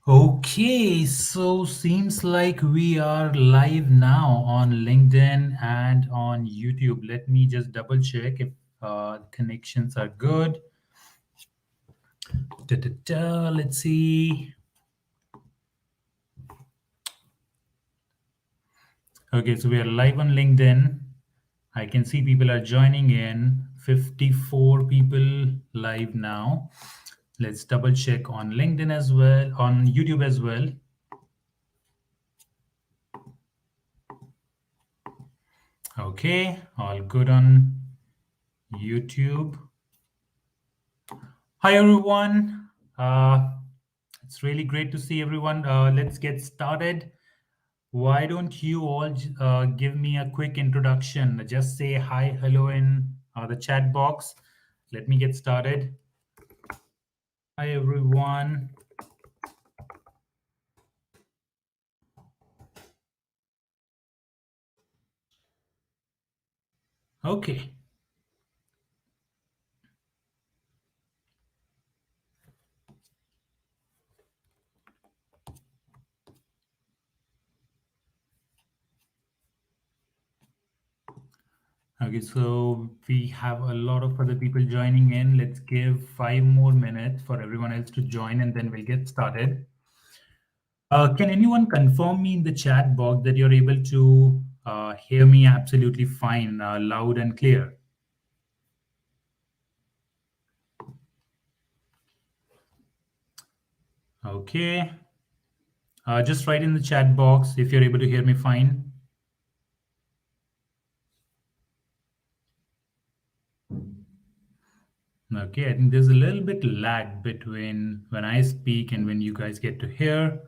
Okay, so seems like we are live now on LinkedIn and on YouTube. Let me just double check if connections are good. Let's see. Okay, so we are live on LinkedIn. I can see people are joining in. 54 people live now. Let's double check on LinkedIn as well, on YouTube as well. Okay, all good on YouTube. Hi, everyone. It's really great to see everyone. Let's get started. Why don't you all give me a quick introduction? Just say hi, hello in the chat box. Let me get started. Hi, everyone. Okay. Okay, so we have a lot of other people joining in. Let's give 5 more minutes for everyone else to join and then we'll get started. Can anyone confirm me in the chat box that you're able to hear me absolutely fine, loud and clear? Okay. Just write in the chat box if you're able to hear me fine. Okay, I think there's a little bit lag between when I speak and when you guys get to hear.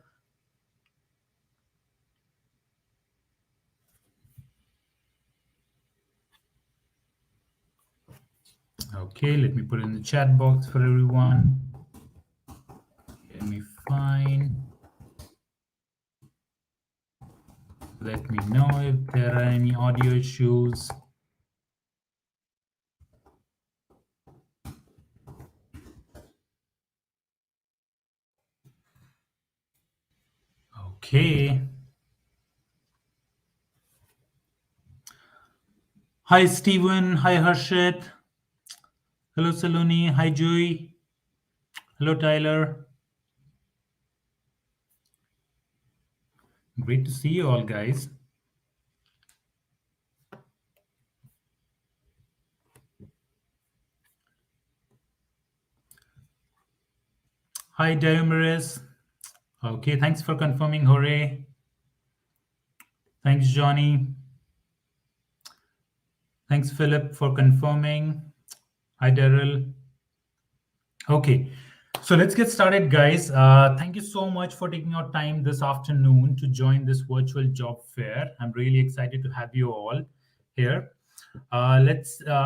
Okay, let me put in the chat box for everyone. Hear me fine. Let me know if there are any audio issues. Okay. Hi, Stephen. Hi, Harshit. Hello, Saloni. Hi, Joy. Hello, Tyler. Great to see you all, guys. Hi, Diomedes. Okay, thanks for confirming, Hooray. Thanks, Johnny. Thanks, Philip, for confirming. Hi, Daryl. Okay, so let's get started, guys. Thank you so much for taking your time this afternoon to join this virtual job fair. I'm really excited to have you all here. I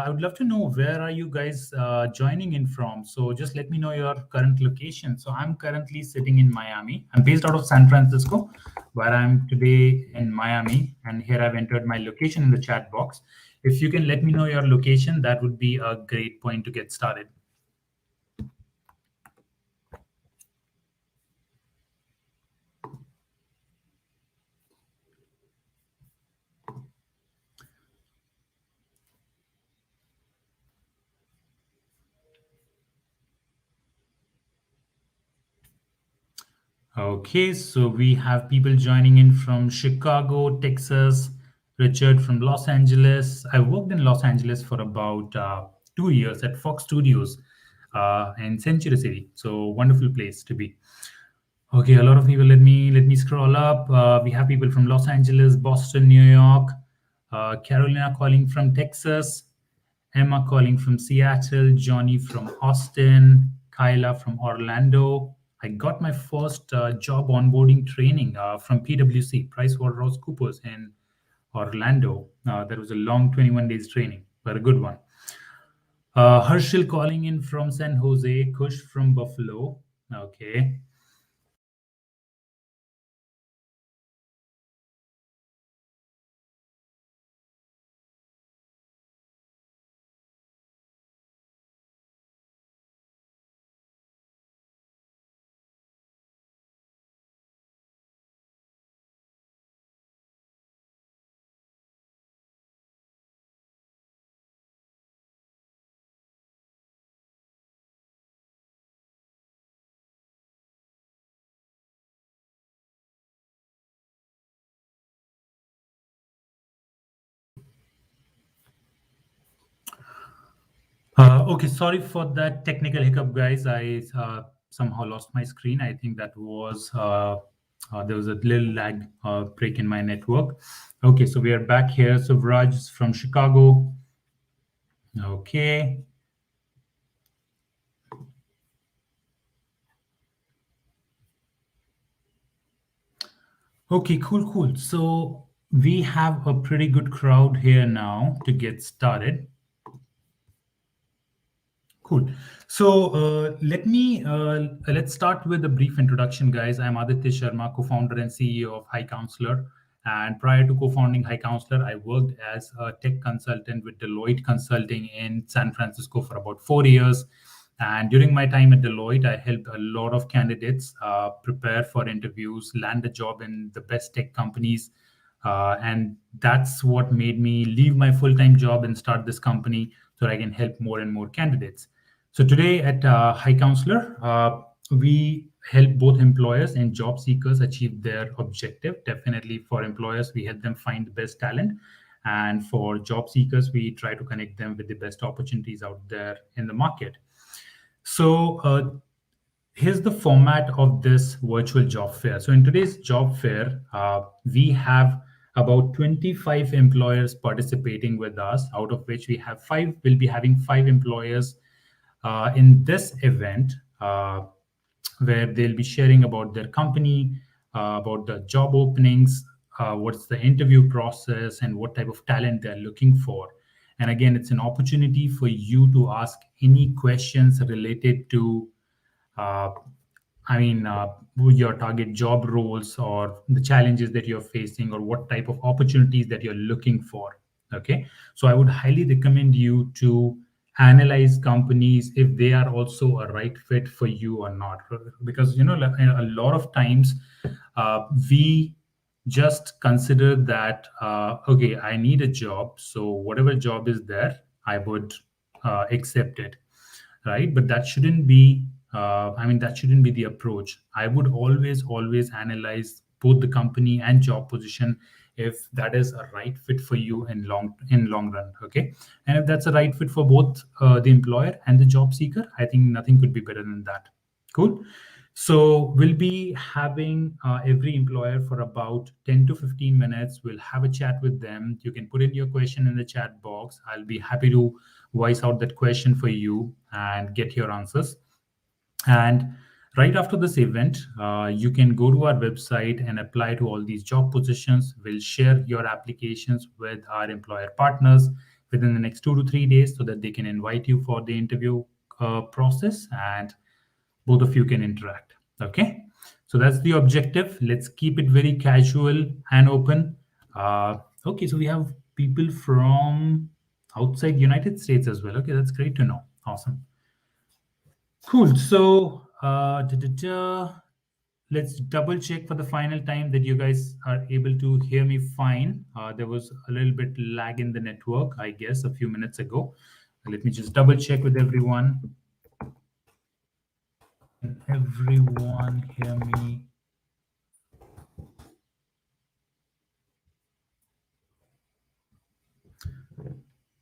would love to know where are you guys joining in from. So just let me know your current location. So I'm currently sitting in Miami. I'm based out of San Francisco, where I'm today in Miami. And here I've entered my location in the chat box. If you can let me know your location, that would be a great point to get started. Okay, so we have people joining in from Chicago, Texas, Richard from Los Angeles. I worked in Los Angeles for about 2 years at Fox Studios in Century City. So wonderful place to be. Okay, a lot of people. Let me scroll up. We have people from Los Angeles, Boston, New York, Carolina calling from Texas, Emma calling from Seattle, Johnny from Austin, Kyla from Orlando. I got my first job onboarding training from PwC, PricewaterhouseCoopers in Orlando. That was a long 21 days training, but a good one. Herschel calling in from San Jose, Kush from Buffalo. Okay. Okay, sorry for that technical hiccup, guys. I somehow lost my screen. I think that was there was a little lag break in my network. Okay, so we are back here. So Raj is from Chicago. Okay. Okay, cool, cool. So we have a pretty good crowd here now to get started. Cool. So let's start with a brief introduction, guys. I'm Aditya Sharma, co-founder and CEO of HiCounselor. And prior to co-founding HiCounselor, I worked as a tech consultant with Deloitte Consulting in San Francisco for about 4 years. And during my time at Deloitte, I helped a lot of candidates prepare for interviews, land a job in the best tech companies. And that's what made me leave my full-time job and start this company so I can help more and more candidates. So today at HiCounselor, we help both employers and job seekers achieve their objective. Definitely for employers, we help them find the best talent. And for job seekers, we try to connect them with the best opportunities out there in the market. So here's the format of this virtual job fair. So in today's job fair, we have about 25 employers participating with us, out of which we have five, we'll be having five employers in this event where they'll be sharing about their company, about the job openings, what's the interview process, and what type of talent they're looking for. And again, it's an opportunity for you to ask any questions related to uh, your target job roles or the challenges that you're facing or what type of opportunities that you're looking for. Okay. So I would highly recommend you to analyze companies if they are also a right fit for you or not. Because, like, a lot of times we just consider that, okay, I need a job. So whatever job is there, I would accept it, right? But that shouldn't be that shouldn't be the approach. I would always analyze both the company and job position if that is a right fit for you in long run. Okay. And if that's a right fit for both the employer and the job seeker, I think nothing could be better than that. Cool. So we'll be having every employer for about 10 to 15 minutes. We'll have a chat with them. You can put in your question in the chat box. I'll be happy to voice out that question for you and get your answers. And right after this event, you can go to our website and apply to all these job positions. We'll share your applications with our employer partners within the next 2 to 3 days so that they can invite you for the interview process and both of you can interact. Okay. So that's the objective. Let's keep it very casual and open. Okay. So we have people from outside United States as well. Okay. That's great to know. Awesome. Cool. So let's double check for the final time that you guys are able to hear me fine. There was a little bit lag in the network, I guess, a few minutes ago. Let me just double check with everyone. Can everyone hear me?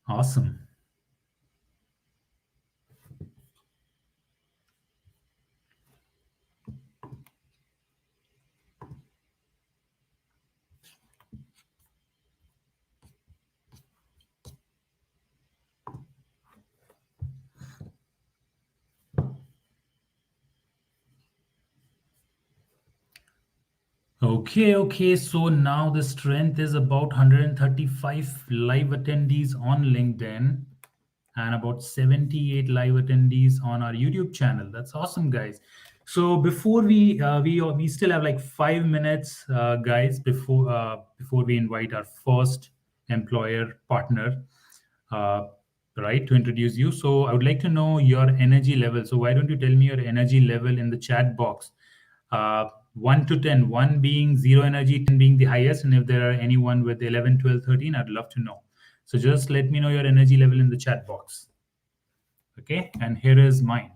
Awesome. Okay. So now the strength is about 135 live attendees on LinkedIn and about 78 live attendees on our YouTube channel. That's awesome, guys. So before we still have like 5 minutes, guys, before we invite our first employer partner, uh, right, to introduce you. So I would like to know your energy level. So why don't you tell me your energy level in the chat box? 1 to 10, 1 being zero energy, 10 being the highest. And if there are anyone with 11, 12, 13, I'd love to know. So just let me know your energy level in the chat box. Okay, and here is mine.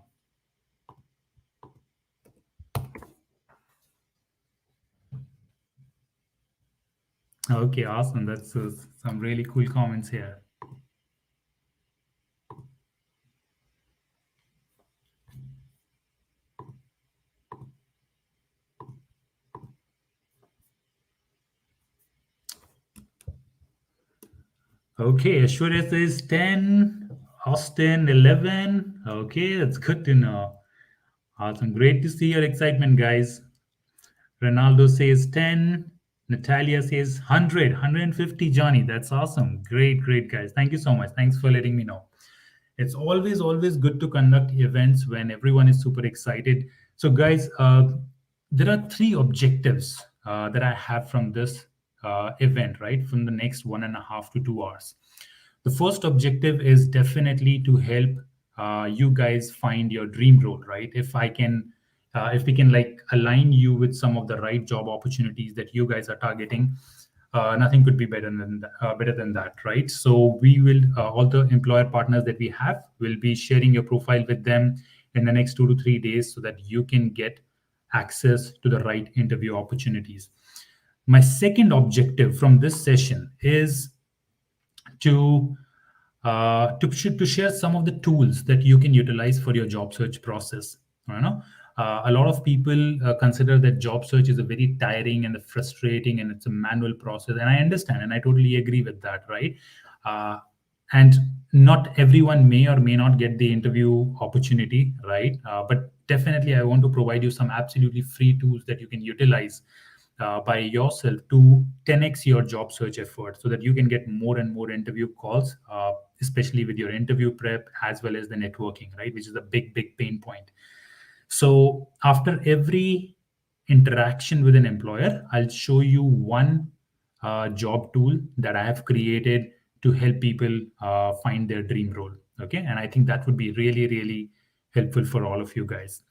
Okay, awesome. That's some really cool comments here. Okay, Ashwarya says 10, Austin 11. Okay, that's good to know. Awesome. Great to see your excitement, guys. Ronaldo says 10. Natalia says 100, 150, Johnny. That's awesome. Great, great, guys. Thank you so much. Thanks for letting me know. It's always good to conduct events when everyone is super excited. So, guys, there are three objectives that I have from this event, right? From the next 1.5 to 2 hours. The first objective is definitely to help you guys find your dream role, right? If we can like align you with some of the right job opportunities that you guys are targeting, nothing could be better than that, right? So we will all the employer partners that we have will be sharing your profile with them in the next 2 to 3 days so that you can get access to the right interview opportunities. My second objective from this session is to to share some of the tools that you can utilize for your job search process. You know, a lot of people consider that job search is a very tiring and frustrating, and it's a manual process. And I understand, and I totally agree with that, right? Uh, and not everyone may or may not get the interview opportunity, right? But definitely, I want to provide you some absolutely free tools that you can utilize by yourself to 10x your job search effort so that you can get more and more interview calls, especially with your interview prep as well as the networking, right? Which is a big pain point. So after every interaction with an employer, I'll show you one job tool that I have created to help people find their dream role. Okay. And I think that would be really helpful for all of you guys.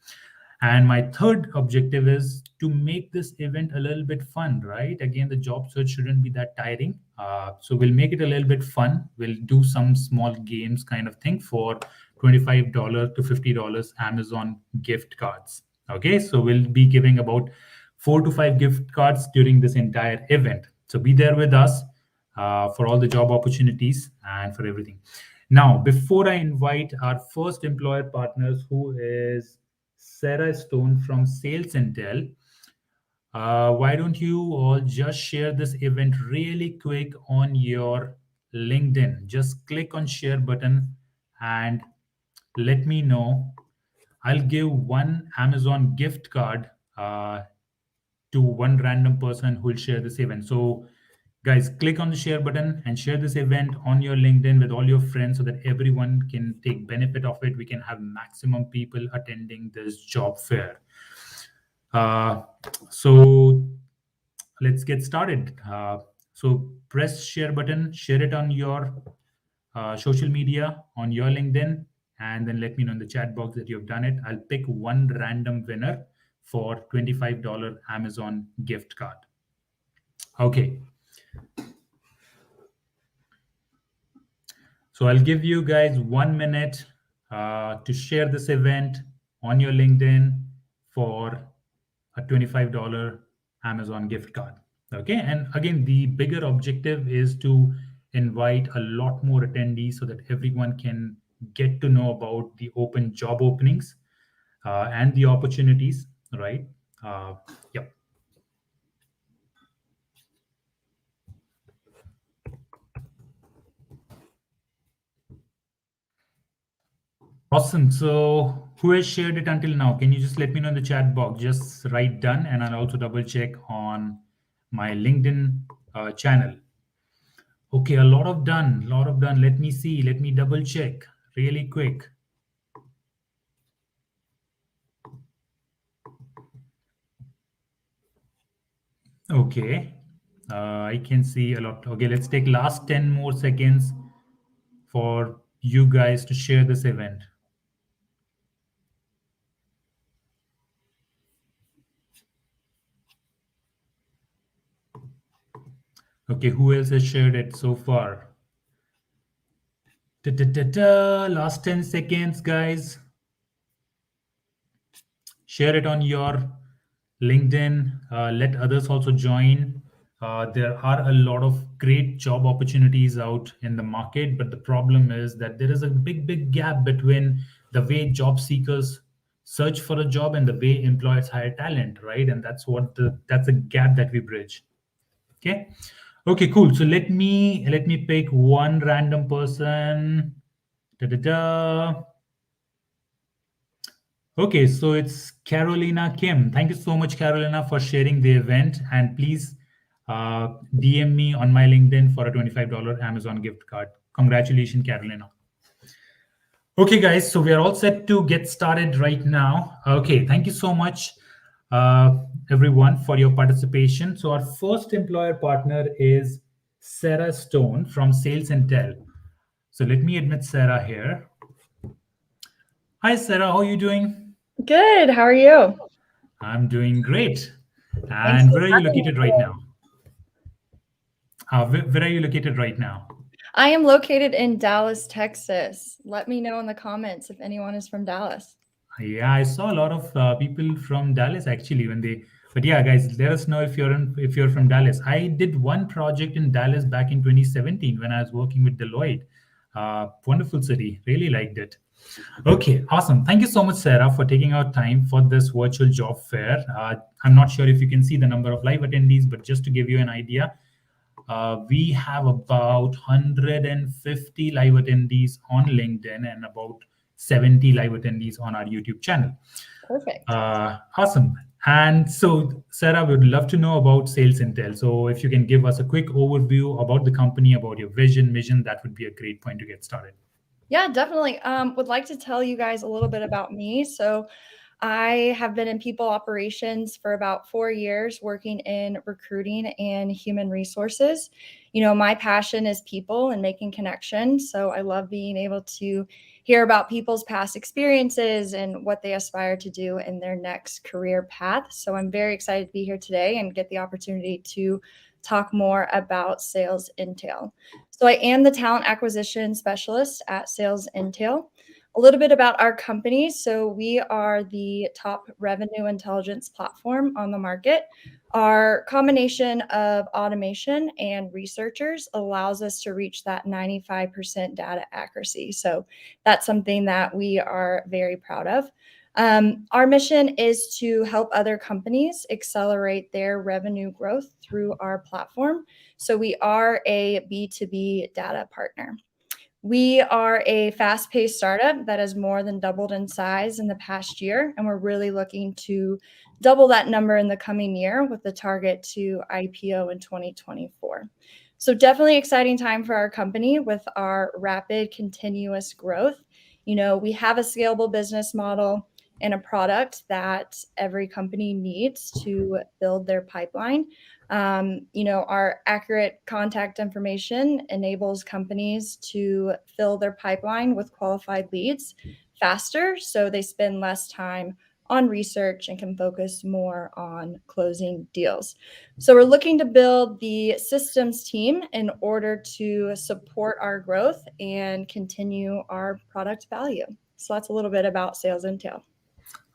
And my third objective is to make this event a little bit fun, right? Again, the job search shouldn't be that tiring. So we'll make it a little bit fun. We'll do some small games kind of thing for $25 to $50 Amazon gift cards. Okay, so we'll be giving about 4 to 5 gift cards during this entire event. So be there with us for all the job opportunities and for everything. Now, before I invite our first employer partners, who is Sarah Stone from Sales Intel, why don't you all just share this event really quick on your LinkedIn? Just click on share button and let me know. I'll give one Amazon gift card to one random person who will share this event. So, guys, click on the share button and share this event on your LinkedIn with all your friends so that everyone can take benefit of it. We can have maximum people attending this job fair. Uh, so let's get started. So press share button, share it on your social media, on your LinkedIn, and then let me know in the chat box that you've done it. I'll pick one random winner for $25 Amazon gift card. Okay. So I'll give you guys 1 minute to share this event on your LinkedIn for a $25 Amazon gift card. Okay. And again, the bigger objective is to invite a lot more attendees so that everyone can get to know about the open job openings and the opportunities, right? Uh, yeah. Awesome. So, who has shared it until now? Can you just let me know in the chat box? Just write done, and I'll also double check on my LinkedIn channel. Okay, a lot of done, lot of done. Let me see. Let me double check really quick. Okay, I can see a lot. Okay, let's take last 10 more seconds for you guys to share this event. Okay, who else has shared it so far? Last 10 seconds, guys. Share it on your LinkedIn. Let others also join. There are a lot of great job opportunities out in the market, but the problem is that there is a big gap between the way job seekers search for a job and the way employers hire talent, right? And that's a gap that we bridge. Okay. Okay, cool. So let me pick one random person. Da da da. Okay, so it's Carolina Kim. Thank you so much, Carolina, for sharing the event. And please DM me on my LinkedIn for a $25 Amazon gift card. Congratulations, Carolina. Okay, guys, so we are all set to get started right now. Okay, thank you so much, everyone, for your participation. So, our first employer partner is Sarah Stone from Sales Intel. So, let me admit Sarah here. Hi, Sarah, how are you doing? Good. How are you? I'm doing great. Thanks And for where are you having me located right today. now? Where are you located right now? I am located in Dallas, Texas. Let me know in the comments if anyone is from Dallas. Yeah, I saw a lot of people from Dallas actually when they. But yeah, guys, let us know if you're from Dallas. I did one project in Dallas back in 2017 when I was working with Deloitte. Wonderful city, really liked it. Okay, awesome. Thank you so much, Sarah, for taking out time for this virtual job fair. I'm not sure if you can see the number of live attendees, but just to give you an idea, we have about 150 live attendees on LinkedIn and about 70 live attendees on our YouTube channel. Perfect. Awesome. And so, Sarah, we would love to know about Sales Intel. So, if you can give us a quick overview about the company, about your vision, mission, that would be a great point to get started. Yeah, definitely. Would like to tell you guys a little bit about me. So, I have been in people operations for about 4 years, working in recruiting and human resources. My passion is people and making connections. So, I love being able to hear about people's past experiences and what they aspire to do in their next career path. So, I'm very excited to be here today and get the opportunity to talk more about Sales Intel. So I am the talent acquisition specialist at Sales Intel. A little bit about our company. So we are the top revenue intelligence platform on the market. Our combination of automation and researchers allows us to reach that 95% data accuracy. So that's something that we are very proud of. Our mission is to help other companies accelerate their revenue growth through our platform. So we are a B2B data partner. We are a fast paced startup that has more than doubled in size in the past year, and we're really looking to double that number in the coming year with the target to IPO in 2024. So, definitely exciting time for our company with our rapid continuous growth. We have a scalable business model and a product that every company needs to build their pipeline. Our accurate contact information enables companies to fill their pipeline with qualified leads faster, so they spend less time on research and can focus more on closing deals. So we're looking to build the systems team in order to support our growth and continue our product value. So that's a little bit about Sales Intel.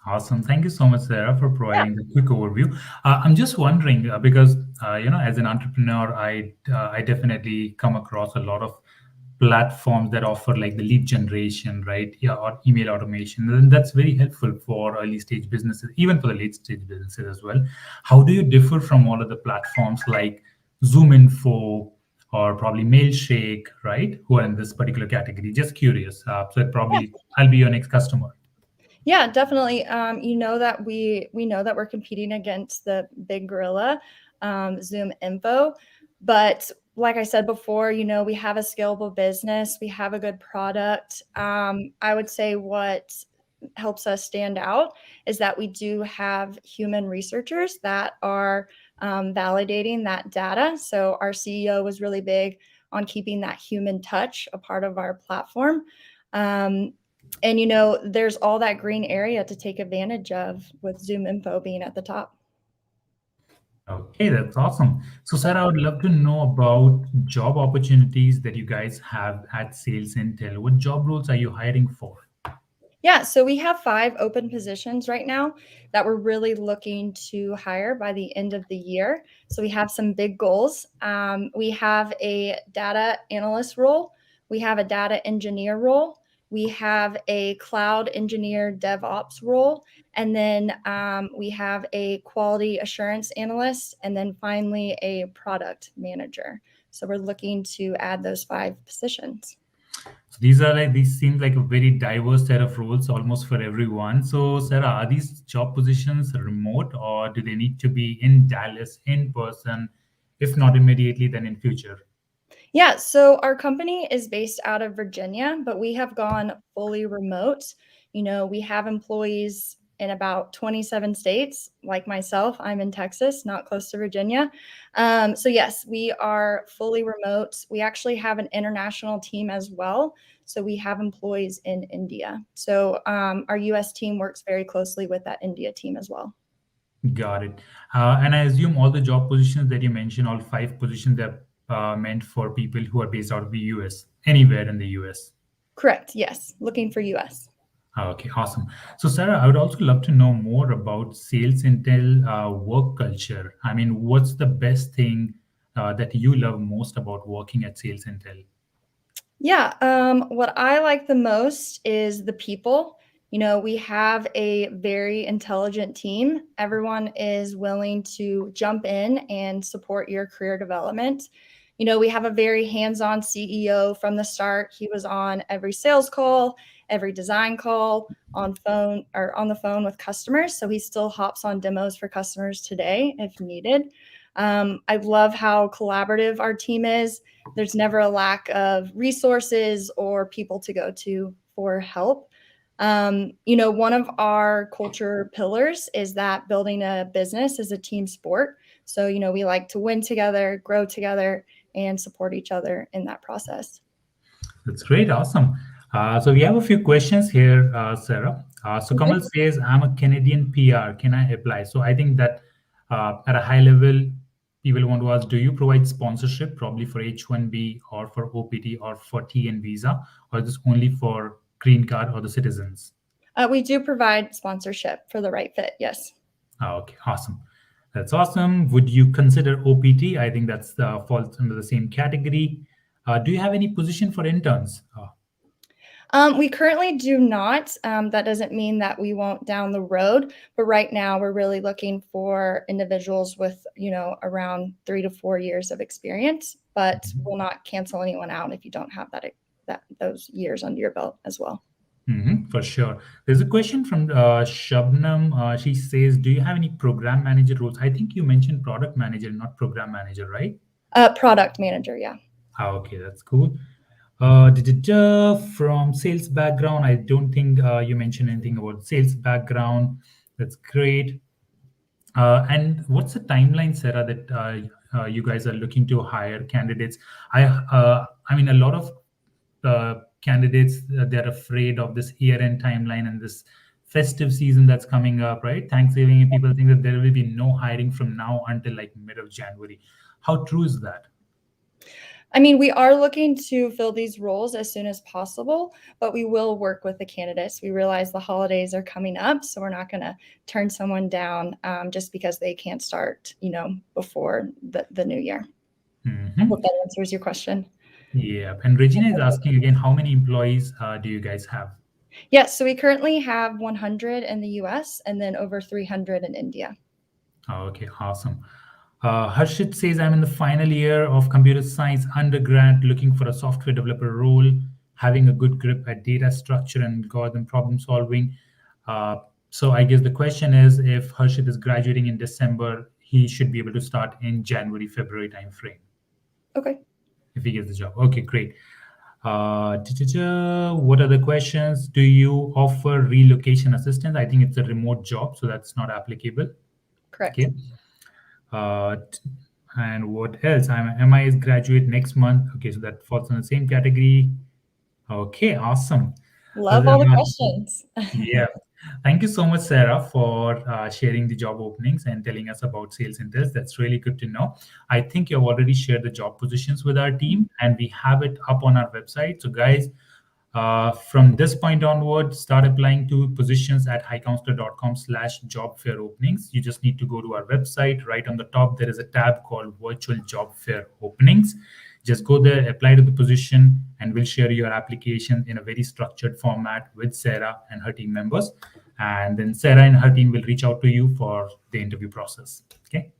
Awesome. Thank you so much, Sarah, for Yeah. providing the quick overview. I'm just wondering because as an entrepreneur, I definitely come across a lot of platforms that offer like the lead generation, right? Yeah, or email automation, and that's very helpful for early stage businesses, even for the late stage businesses as well. How do you differ from all of the platforms like Zoom Info or probably Mailshake, right? Who are in this particular category? Just curious. So probably I'll be your next customer. Yeah, definitely. We know that we're competing against the big gorilla, Zoom Info, but like I said before, we have a scalable business, we have a good product. I would say what helps us stand out is that we do have human researchers that are validating that data. So our CEO was really big on keeping that human touch a part of our platform. Um, and there's all that green area to take advantage of with Zoom Info being at the top. Okay, that's awesome. So, Sarah, I would love to know about job opportunities that you guys have at Sales Intel. What job roles are you hiring for? Yeah, so we have 5 open positions right now that we're really looking to hire by the end of the year. So we have some big goals. We have a data analyst role, we have a data engineer role, We have a cloud engineer DevOps role, and then we have a quality assurance analyst, and then finally a product manager. So we're looking to add those 5 positions. So these seem like a very diverse set of roles almost for everyone. So Sarah, are these job positions remote or do they need to be in Dallas in person? If not immediately, then in future. Yeah, so our company is based out of Virginia, but we have gone fully remote. We have employees in about 27 states. Like myself, I'm in Texas, not close to Virginia. So yes, we are fully remote. We actually have an international team as well. So we have employees in India. So our US team works very closely with that India team as well. Got it. And I assume all the job positions that you mentioned, all 5 positions, they're meant for people who are based out of the US, anywhere in the US. Correct. Yes. Looking for US. Okay, awesome. So, Sarah, I would also love to know more about Sales Intel work culture. I mean, what's the best thing that you love most about working at Sales Intel? Yeah, what I like the most is the people. We have a very intelligent team. Everyone is willing to jump in and support your career development. We have a very hands-on CEO from the start. He was on every sales call, every design call, on the phone with customers. So he still hops on demos for customers today if needed. I love how collaborative our team is. There's never a lack of resources or people to go to for help. One of our culture pillars is that building a business is a team sport. So, we like to win together, grow together, and support each other in that process. That's great, awesome. So we have a few questions here, Sarah. So Okay. Kamal says, "I'm a Canadian PR. Can I apply?" So I think that at a high level, people want to ask, do you provide sponsorship, probably for H-1B or for OPT or for TN visa, or is this only for green card or the citizens? We do provide sponsorship for the right fit. Yes. Okay, awesome. That's awesome. Would you consider OPT? I think that's falls under the same category. Do you have any position for interns? We currently do not. That doesn't mean that we won't down the road, but right now we're really looking for individuals with, around 3 to 4 years of experience, but we'll not cancel anyone out if you don't have those years under your belt as well. For sure. There's a question from Shabnam. She says, "Do you have any program manager roles?" I think you mentioned product manager, not program manager, right? Product manager, yeah. Okay, that's cool. From sales background, I don't think you mentioned anything about sales background. That's great. And what's the timeline, Sarah, that you guys are looking to hire candidates? I mean, a lot of candidates, they're afraid of this year-end timeline and this festive season that's coming up, right? Thanksgiving, and people think that there will be no hiring from now until like mid of January. How true is that? I mean, we are looking to fill these roles as soon as possible, but we will work with the candidates. We realize the holidays are coming up, so we're not going to turn someone down just because they can't start, before the new year. Hope that answers your question. Yeah. And Regina is asking again, how many employees do you guys have? Yes, so we currently have 100 in the US and then over 300 in India. Okay, awesome. Harshit says, "I'm in the final year of computer science undergrad, looking for a software developer role, having a good grip at data structure and algorithm problem solving." So I guess the question is, if Harshit is graduating in December, he should be able to start in January, February timeframe. Okay. If he gets the job. Okay, great. What are the questions? Do you offer relocation assistance? I think it's a remote job, so that's not applicable. Correct. Okay. And what else? MI is graduate next month. Okay, so that falls in the same category. Okay, awesome. Love all the questions. Yeah. Thank you so much, Sarah, for sharing the job openings and telling us about sales interest. That's really good to know. I think you've already shared the job positions with our team, and we have it up on our website. So, guys, from this point onward, start applying to positions at hicounselor.com/job fair openings. You just need to go to our website. Right on the top, there is a tab called Virtual Job Fair Openings. Just go there, apply to the position, and we'll share your application in a very structured format with Sarah and her team members. And then Sarah and her team will reach out to you for the interview process. Okay.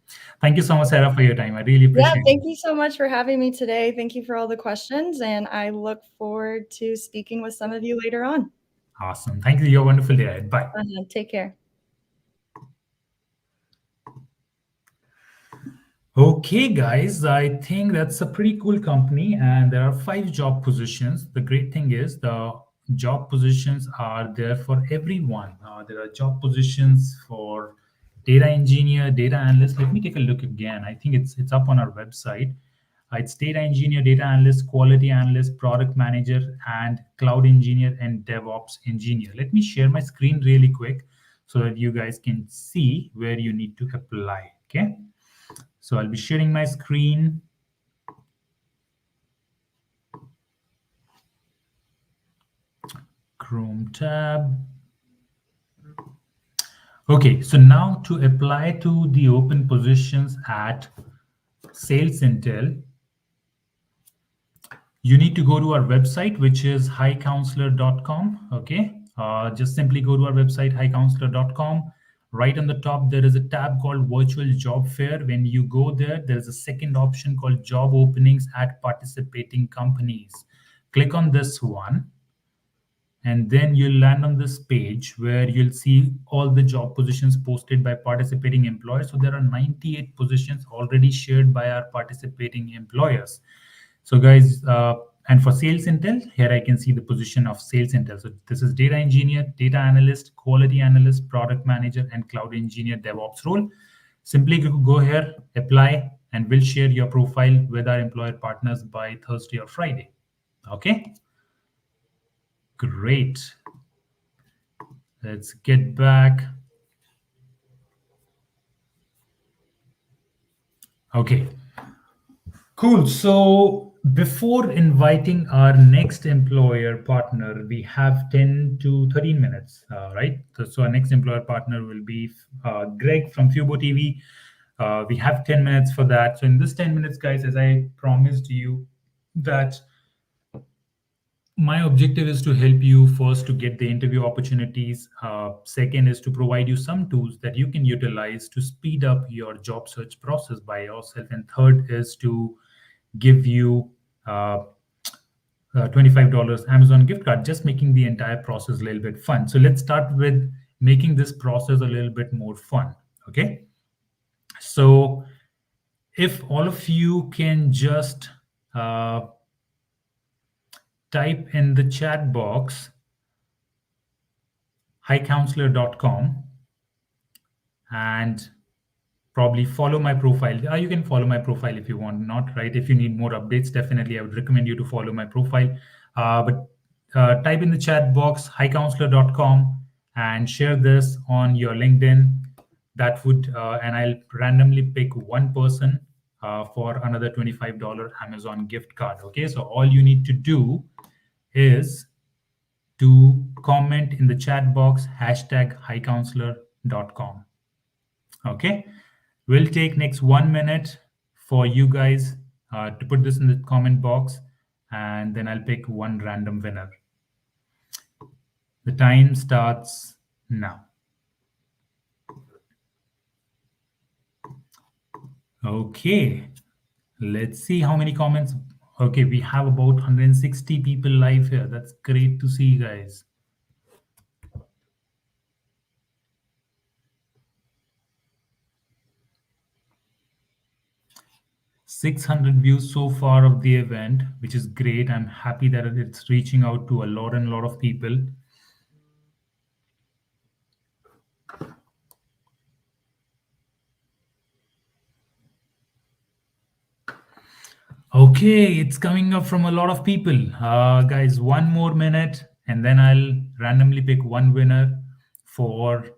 Thank you so much, Sarah, for your time. I really Yeah, appreciate it. thank you so much for having me today. Thank you for all the questions, and I look forward to speaking with some of you later on. Awesome. Thank you. You have a wonderful day ahead. Bye. Take care. Okay, guys, I think that's a pretty cool company, and there are 5 job positions. The great thing is the job positions are there for everyone. There are job positions for data engineer, data analyst. Let me take a look again. I think it's up on our website. It's data engineer, data analyst, quality analyst, product manager, and cloud engineer and DevOps engineer. Let me share my screen really quick so that you guys can see where you need to apply. Okay. So I'll be sharing my screen. Chrome tab. Okay, so now to apply to the open positions at Sales Intel, you need to go to our website, which is HiCounselor.com. Okay, just simply go to our website, HiCounselor.com. Right on the top, there is a tab called Virtual Job Fair. When you go there, there is a second option called Job Openings at Participating Companies. Click on this one, and then you'll land on this page where you'll see all the job positions posted by participating employers. So there are 98 positions already shared by our participating employers. So guys, and for Sales Intel, here I can see the position of Sales Intel. So this is data engineer, data analyst, quality analyst, product manager, and cloud engineer DevOps role. Simply go here, apply, and we'll share your profile with our employer partners by Thursday or Friday. Okay, great. Let's get back. Okay, cool. So before inviting our next employer partner, we have 10 to 13 minutes, right? So our next employer partner will be Greg from Fubotv. We have 10 minutes for that. So in this 10 minutes, guys, as I promised you that my objective is to help you first to get the interview opportunities. Second is to provide you some tools that you can utilize to speed up your job search process by yourself. And third is to give you $25 Amazon gift card, just making the entire process a little bit fun. So let's start with making this process a little bit more fun. Okay. So if all of you can just type in the chat box HiCounselor.com and probably follow my profile. You can follow my profile if you want, not right. If you need more updates, definitely I would recommend you to follow my profile. But type in the chat box HiCounselor.com and share this on your LinkedIn. That would, and I'll randomly pick one person for another $25 Amazon gift card. Okay, so all you need to do is to comment in the chat box #HiCounselor.com. Okay, we'll take next 1 minute for you guys to put this in the comment box, and then I'll pick one random winner. The time starts now. Okay, let's see how many comments. Okay, we have about 160 people live here. That's great to see, you guys. $600 views so far of the event, which is great. I'm happy that it's reaching out to a lot of people. Okay, it's coming up from a lot of people. Guys, 1 more minute, and then I'll randomly pick one winner for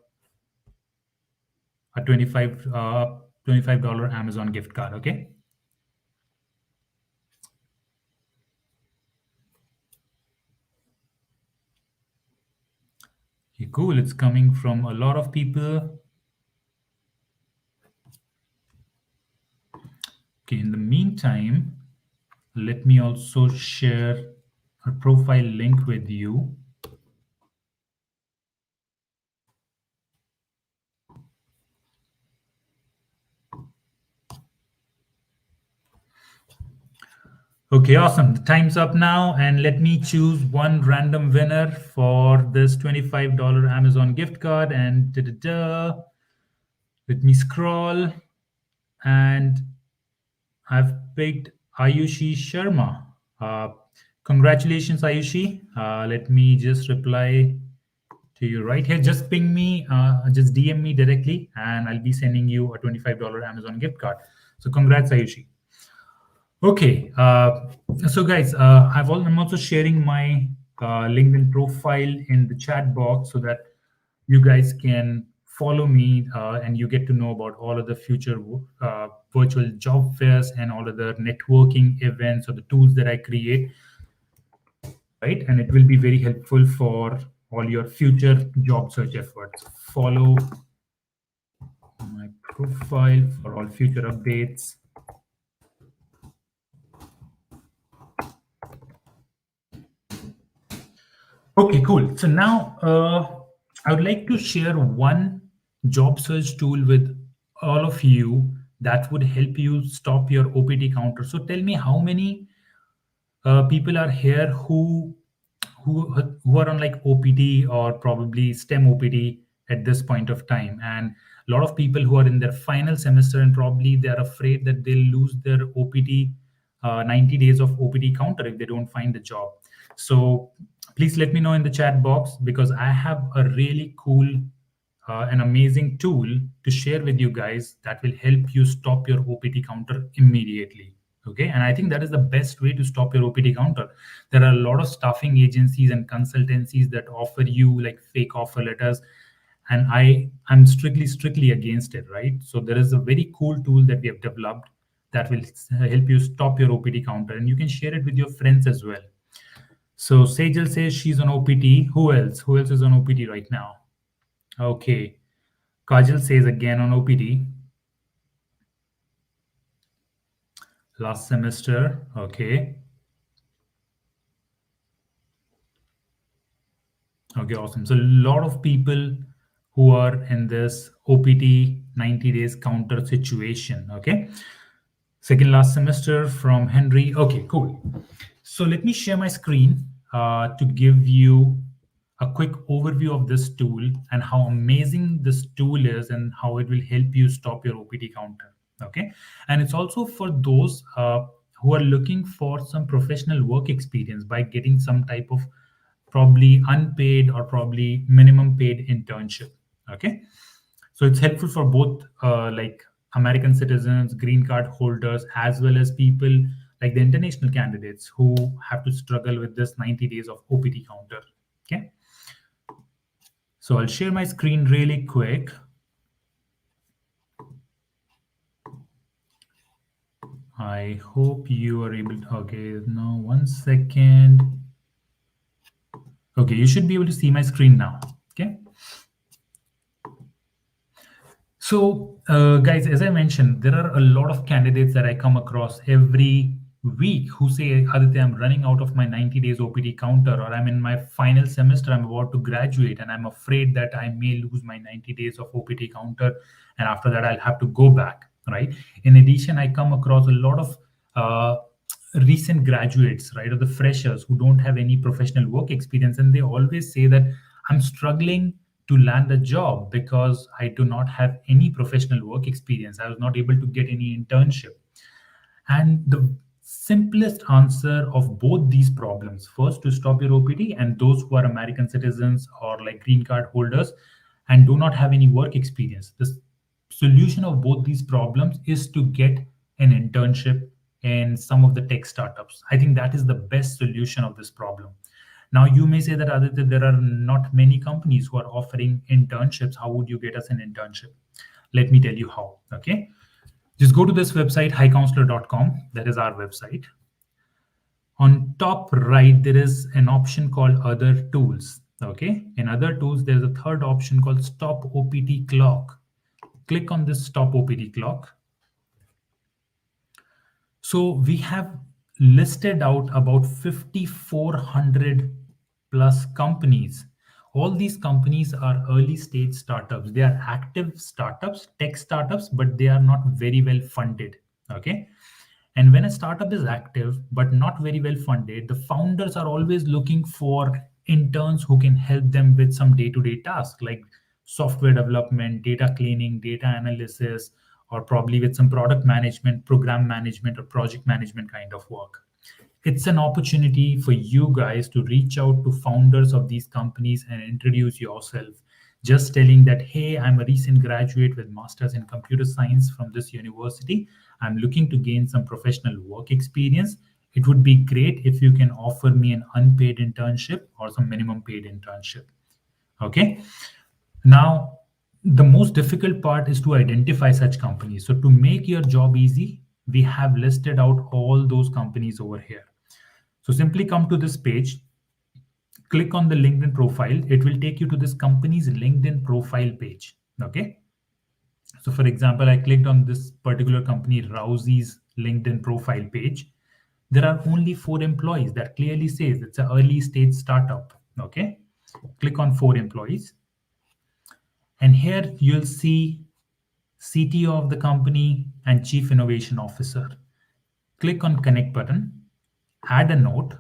a $25 Amazon gift card, okay? Okay, cool. It's coming from a lot of people. Okay, in the meantime, let me also share a profile link with you. Okay, awesome. The time's up now, and let me choose one random winner for this $25 Amazon gift card. And da-da-da. Let me scroll, and I've picked Ayushi Sharma. Uh, Congratulations, Ayushi. Let me just reply to you right here. Just ping me, just DM me directly, and I'll be sending you a $25 Amazon gift card. So congrats, Ayushi. Okay, so guys, I'm also sharing my LinkedIn profile in the chat box so that you guys can follow me and you get to know about all of the future virtual job fairs and all of the networking events or the tools that I create, right? And it will be very helpful for all your future job search efforts. Follow my profile for all future updates. Okay, cool. So now I would like to share one job search tool with all of you that would help you stop your OPT counter. So tell me how many people are here who are on like OPT or probably STEM OPT at this point of time, and a lot of people who are in their final semester and probably they are afraid that they'll lose their OPT 90 days of OPT counter if they don't find a job. So please let me know in the chat box because I have a really cool an amazing tool to share with you guys that will help you stop your OPT counter immediately. Okay, and I think that is the best way to stop your OPT counter. There are a lot of staffing agencies and consultancies that offer you like fake offer letters, and I'm strictly against it, right? So there is a very cool tool that we have developed that will help you stop your OPT counter, and you can share it with your friends as well. So Sejal says she's on OPT. Who else? Who else is on OPT right now? Okay. Kajal says again on OPT. Last semester. Okay. Okay, awesome. So a lot of people who are in this OPT 90 days counter situation. Okay. Second last semester from Henry. Okay, cool. So let me share my screen to give you a quick overview of this tool and how amazing this tool is and how it will help you stop your OPT counter. Okay. And it's also for those who are looking for some professional work experience by getting some type of probably unpaid or probably minimum paid internship. Okay. So it's helpful for both like American citizens, green card holders, as well as people like the international candidates who have to struggle with this 90 days of OPT counter. Okay. So I'll share my screen really quick. I hope you are able to, okay, no, 1 second. Okay, you should be able to see my screen now. Okay. So, guys, as I mentioned, there are a lot of candidates that I come across every week who say, Aditya, I'm running out of my 90 days OPT counter, or I'm in my final semester, I'm about to graduate, and I'm afraid that I may lose my 90 days of OPT counter. And after that, I'll have to go back, right? In addition, I come across a lot of recent graduates, right, or the freshers who don't have any professional work experience. And they always say that I'm struggling to land a job because I do not have any professional work experience. I was not able to get any internship. And the simplest answer of both these problems, first to stop your OPT, and those who are American citizens or like green card holders and do not have any work experience, the solution of both these problems is to get an internship in some of the tech startups. I think that is the best solution of this problem. Now, you may say that Aditya, there are not many companies who are offering internships. How would you get us an internship? Let me tell you how. Okay. Just go to this website, HiCounselor.com. That is our website. On top right, there is an option called Other Tools. Okay. In Other Tools, there's a third option called Stop OPT Clock. Click on this Stop OPT Clock. So we have listed out about 5,400 plus companies. All these companies are early stage startups. They are active startups, tech startups, but they are not very well funded. Okay. And when a startup is active but not very well funded, the founders are always looking for interns who can help them with some day to day tasks like software development, data cleaning, data analysis, or probably with some product management, program management, or project management kind of work. It's an opportunity for you guys to reach out to founders of these companies and introduce yourself. Just telling that, hey, I'm a recent graduate with masters in computer science from this university. I'm looking to gain some professional work experience. It would be great if you can offer me an unpaid internship or some minimum paid internship. Okay. Now, the most difficult part is to identify such companies. So, to make your job easy, we have listed out all those companies over here. So, simply come to this page, click on the LinkedIn profile. It will take you to this company's LinkedIn profile page. Okay. So, for example, I clicked on this particular company, Rousey's LinkedIn profile page. There are only 4 employees. That clearly says it's an early stage startup. Okay. Click on 4 employees. And here you'll see CTO of the company and Chief Innovation Officer. Click on Connect button, add a note,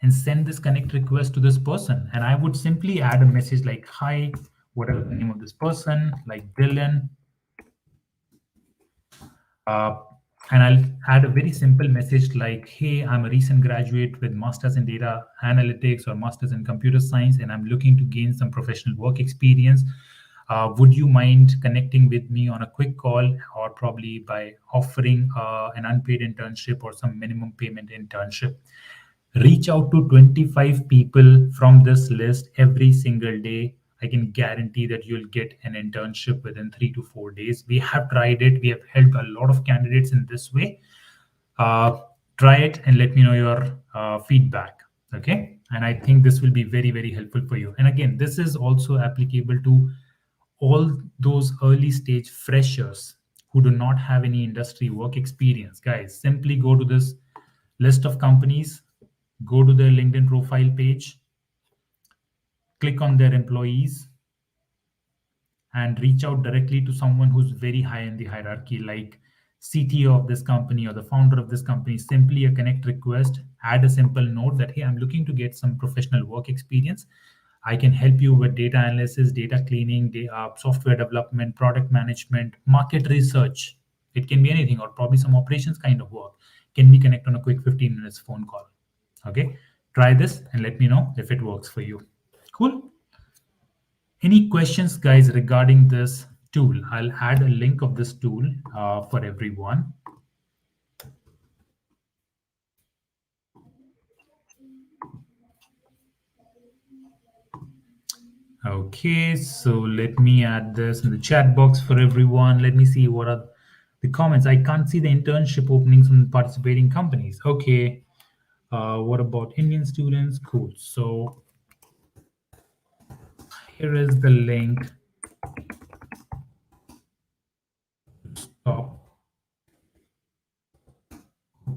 and send this connect request to this person. And I would simply add a message like, hi, whatever the name of this person, like Dylan. Uh, and I'll add a very simple message like, hey, I'm a recent graduate with Masters in Data Analytics or Masters in Computer Science, and I'm looking to gain some professional work experience. Would you mind connecting with me on a quick call or probably by offering an unpaid internship or some minimum payment internship? Reach out to 25 people from this list every single day. I can guarantee that you'll get an internship within 3 to 4 days. We have tried it. We have helped a lot of candidates in this way. Try it and let me know your feedback. Okay. And I think this will be very, very helpful for you. And again, this is also applicable to all those early stage freshers who do not have any industry work experience. Guys, simply go to this list of companies, go to their LinkedIn profile page, click on their employees, and reach out directly to someone who's very high in the hierarchy, like CTO of this company or the founder of this company. Simply a connect request, add a simple note that, hey, I'm looking to get some professional work experience. I can help you with data analysis, data cleaning, software development, product management, market research. It can be anything, or probably some operations kind of work. Can we connect on a quick 15 minutes phone call? Okay. Try this and let me know if it works for you. Cool. Any questions, guys, regarding this tool? I'll add a link of this tool for everyone. Okay, so let me add this in the chat box for everyone. Let me see what are the comments. I can't see the internship openings from participating companies. Okay, what about Indian students? Cool. So here is the link. Stop.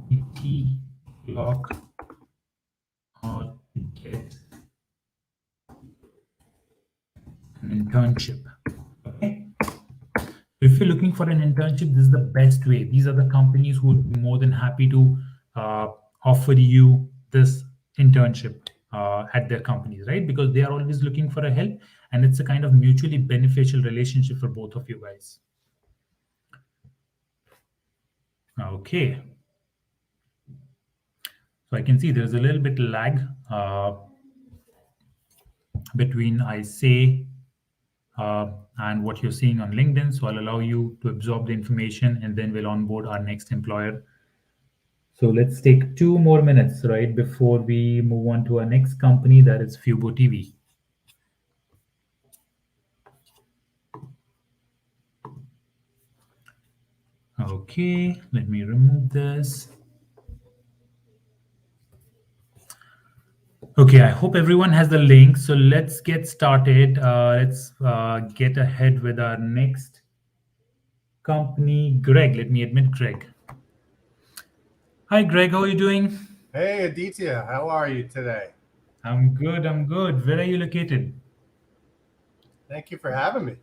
PT lock or get an internship. Okay. If you're looking for an internship, this is the best way. These are the companies who would be more than happy to offer you this internship at their companies, right? Because they are always looking for a help, and it's a kind of mutually beneficial relationship for both of you guys. Okay. So I can see there's a little bit lag between I say and what you're seeing on LinkedIn. So I'll allow you to absorb the information and then we'll onboard our next employer. So let's take 2 more minutes, right, before we move on to our next company, that is Fubotv. Okay, let me remove this. Okay, I hope everyone has the link. So let's get started. Let's get ahead with our next company. Greg, let me admit Greg. Hi, Greg. How are you doing? Hey Aditya, how are you today? I'm good. I'm good. Where are you located? Thank you for having me.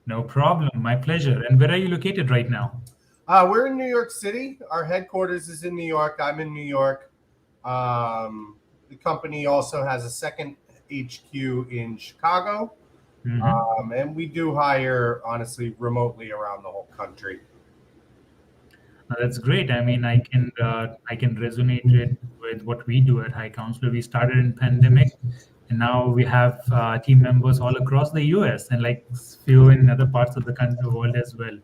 No problem. My pleasure. And where are you located right now? We're in New York City. Our headquarters is in New York. I'm in New York. The company also has a second HQ in Chicago, Hmm. and we do hire, honestly, remotely around the whole country. That's great. I mean, I can resonate it with what we do at HiCounselor. We started in pandemic, and now we have team members all across the US and like few in other parts of the country, world as well.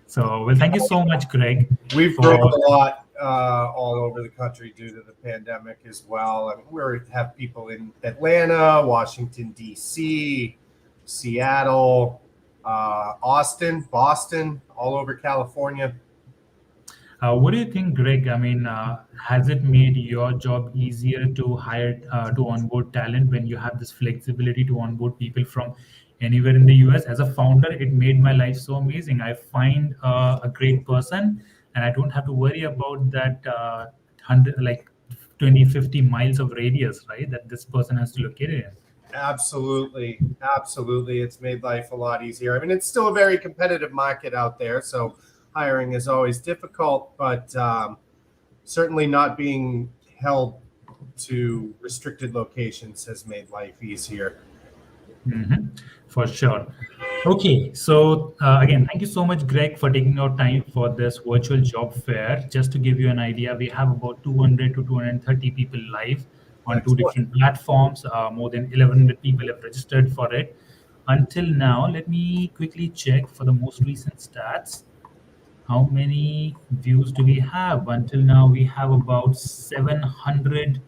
So, well, thank you so much, Greg, We've grown for. a lot all over the country due to the pandemic as well. I mean, we have people in Atlanta, Washington, D.C., Seattle, Austin, Boston, all over California. What do you think, Greg? I mean, has it made your job easier to hire, to onboard talent when you have this flexibility to onboard people from anywhere in the US? As a founder, it made my life so amazing. I find a great person, and I don't have to worry about that 100, like 20, 50 miles of radius, right? That this person has to locate it in. Absolutely. Absolutely. It's made life a lot easier. I mean, it's still a very competitive market out there. So hiring is always difficult, but certainly not being held to restricted locations has made life easier. Hmm. For sure. Okay, so again, thank you so much, Greg, for taking out time for this virtual job fair. Just to give you an idea, we have about 200 to 230 people live on two Excellent. different platforms. More than 1,100 people have registered for it. Until now, let me quickly check for the most recent stats. How many views do we have? Until now, we have about 700.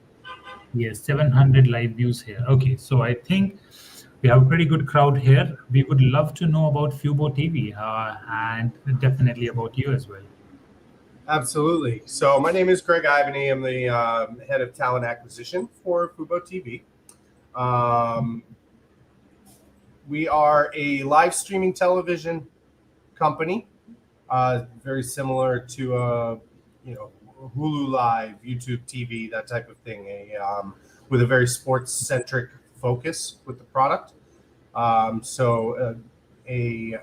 Yes, 700 live views here. Okay, so I think we have a pretty good crowd here. We would love to know about Fubotv and definitely about you as well. Absolutely. So my name is Greg Ivany. I'm the head of talent acquisition for Fubotv. Um, we are a live streaming television company, very similar to Hulu Live, YouTube TV, that type of thing. With a very sports centric focus with the product. So a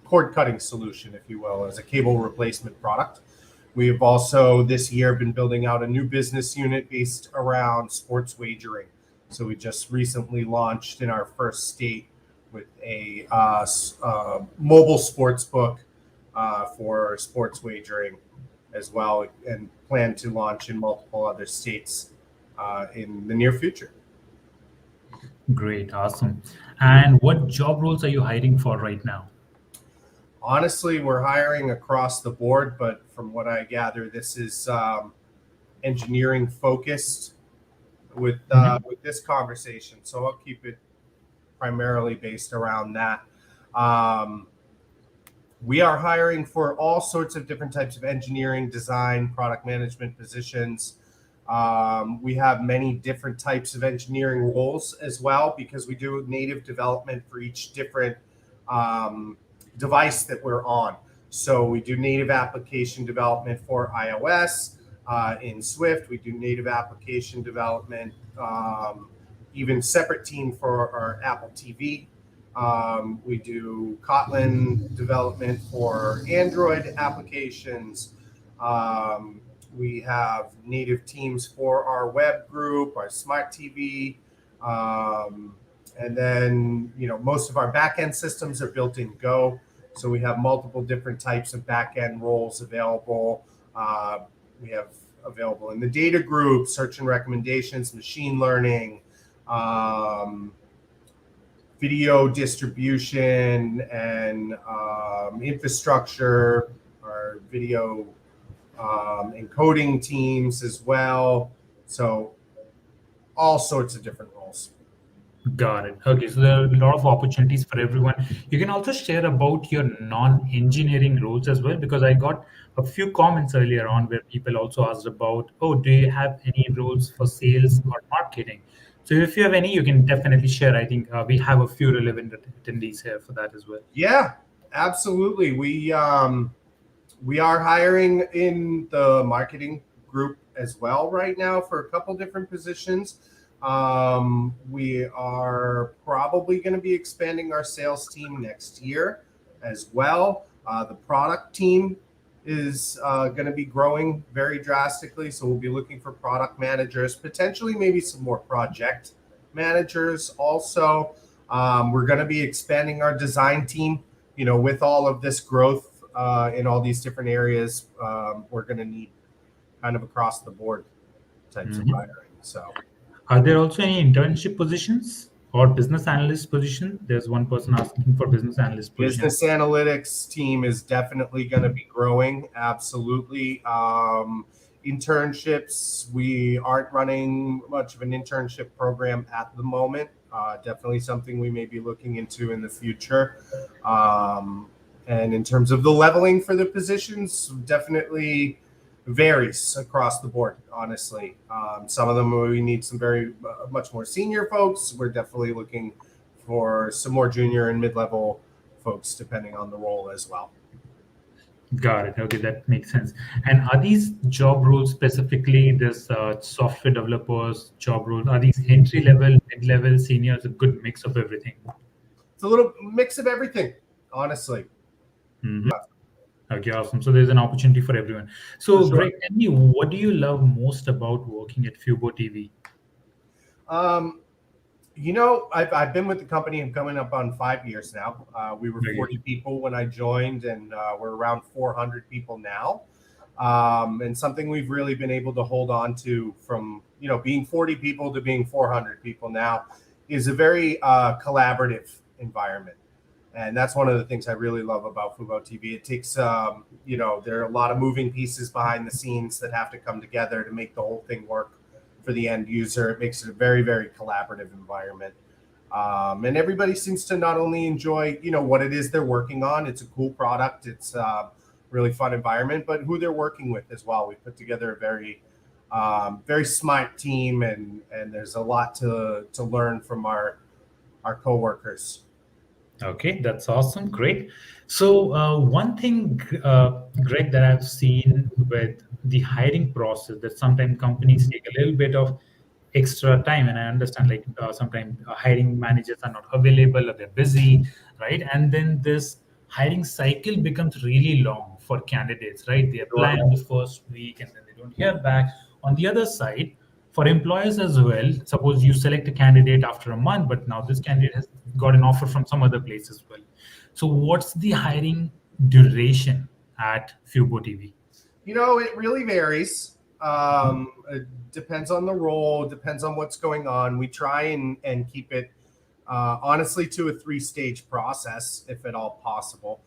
cord cutting solution, if you will, as a cable replacement product. We have also this year been building out a new business unit based around sports wagering. So we just recently launched in our first state with a mobile sports book for sports wagering as well, and plan to launch in multiple other states in the near future. Great, awesome. And what job roles are you hiring for right now? Honestly, we're hiring across the board, but from what I gather, this is engineering focused Mhm. with this conversation. So I'll keep it primarily based around that. Um, we are hiring for all sorts of different types of engineering, design, product management positions. We have many different types of engineering roles as well because we do native development for each different um, device that we're on. So we do native application development for iOS in Swift. We do native application development, even separate team for our Apple TV. We do Kotlin development for Android applications. We have native teams for our web group, our smart TV, and then most of our backend systems are built in Go, so we have multiple different types of backend roles available. We have available in the data group, search and recommendations, machine learning, um, video distribution, and infrastructure, our video encoding teams as well. So all sorts of different roles. Got it. Okay, so there are a lot of opportunities for everyone. You can also share about your non-engineering roles as well, because I got a few comments earlier on where people also asked about, oh, do you have any roles for sales or marketing? So if you have any, you can definitely share. I think we have a few relevant attendees here for that as well. Yeah, absolutely. We are hiring in the marketing group as well right now for a couple different positions. We are probably going to be expanding our sales team next year as well. The product team is going to be growing very drastically, so we'll be looking for product managers, potentially maybe some more project managers also. We're going to be expanding our design team. With all of this growth in all these different areas, we're going to need kind of across the board types of hiring. So, are there also any internship positions or business analyst position? There's one person asking for business analyst position. Business analytics team is definitely going to be growing. Absolutely. Internships, we aren't running much of an internship program at the moment. Definitely something we may be looking into in the future. And in terms of the leveling for the positions, definitely varies across the board, honestly. Some of them we need some very much more senior folks. We're definitely looking for some more junior and mid-level folks, depending on the role as well. Got it. Okay, that makes sense. And are these job roles specifically this software developers job roles? Are these entry level, mid level, seniors? A good mix of everything. It's a little mix of everything, honestly. Mm-hmm. Okay, awesome. So there's an opportunity for everyone. So, sure. Greg, tell me, what do you love most about working at Fubotv? I've been with the company. I'm coming up on 5 years now. We were 40 people when I joined, and we're around 400 people now. And something we've really been able to hold on to from, being 40 people to being 400 people now is a very collaborative environment. And that's one of the things I really love about Fubotv. It takes, there are a lot of moving pieces behind the scenes that have to come together to make the whole thing work for the end user. It makes it a very, very collaborative environment. And everybody seems to not only enjoy, what it is they're working on. It's a cool product. It's a really fun environment, but who they're working with as well. We put together a very, very smart team, and there's a lot to learn from our coworkers. Okay, that's awesome. Great. So one thing, Greg, that I've seen with the hiring process, that sometimes companies take a little bit of extra time, and I understand like sometimes hiring managers are not available or they're busy, right? And then this hiring cycle becomes really long for candidates, right? They apply in the first week and then they don't hear back. On the other side, for employers as well, suppose you select a candidate after a month, but now this candidate has got an offer from some other place as well. So what's the hiring duration at Fubotv? It really varies. It depends on the role, depends on what's going on. We try and keep it honestly to a 3-stage process, if at all possible.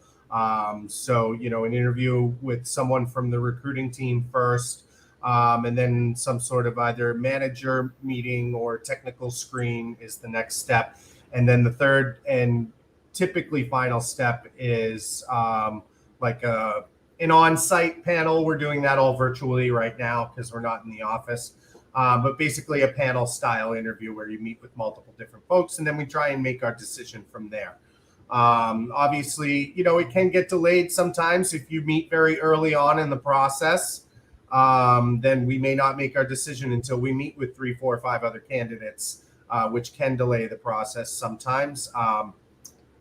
So, an interview with someone from the recruiting team first, and then some sort of either manager meeting or technical screen is the next step. And then the third and typically final step is like an on-site panel. We're doing that all virtually right now because we're not in the office. But basically a panel style interview where you meet with multiple different folks, and then we try and make our decision from there. Obviously, it can get delayed sometimes if you meet very early on in the process. Then we may not make our decision until we meet with 3, 4, or 5 other candidates, which can delay the process sometimes.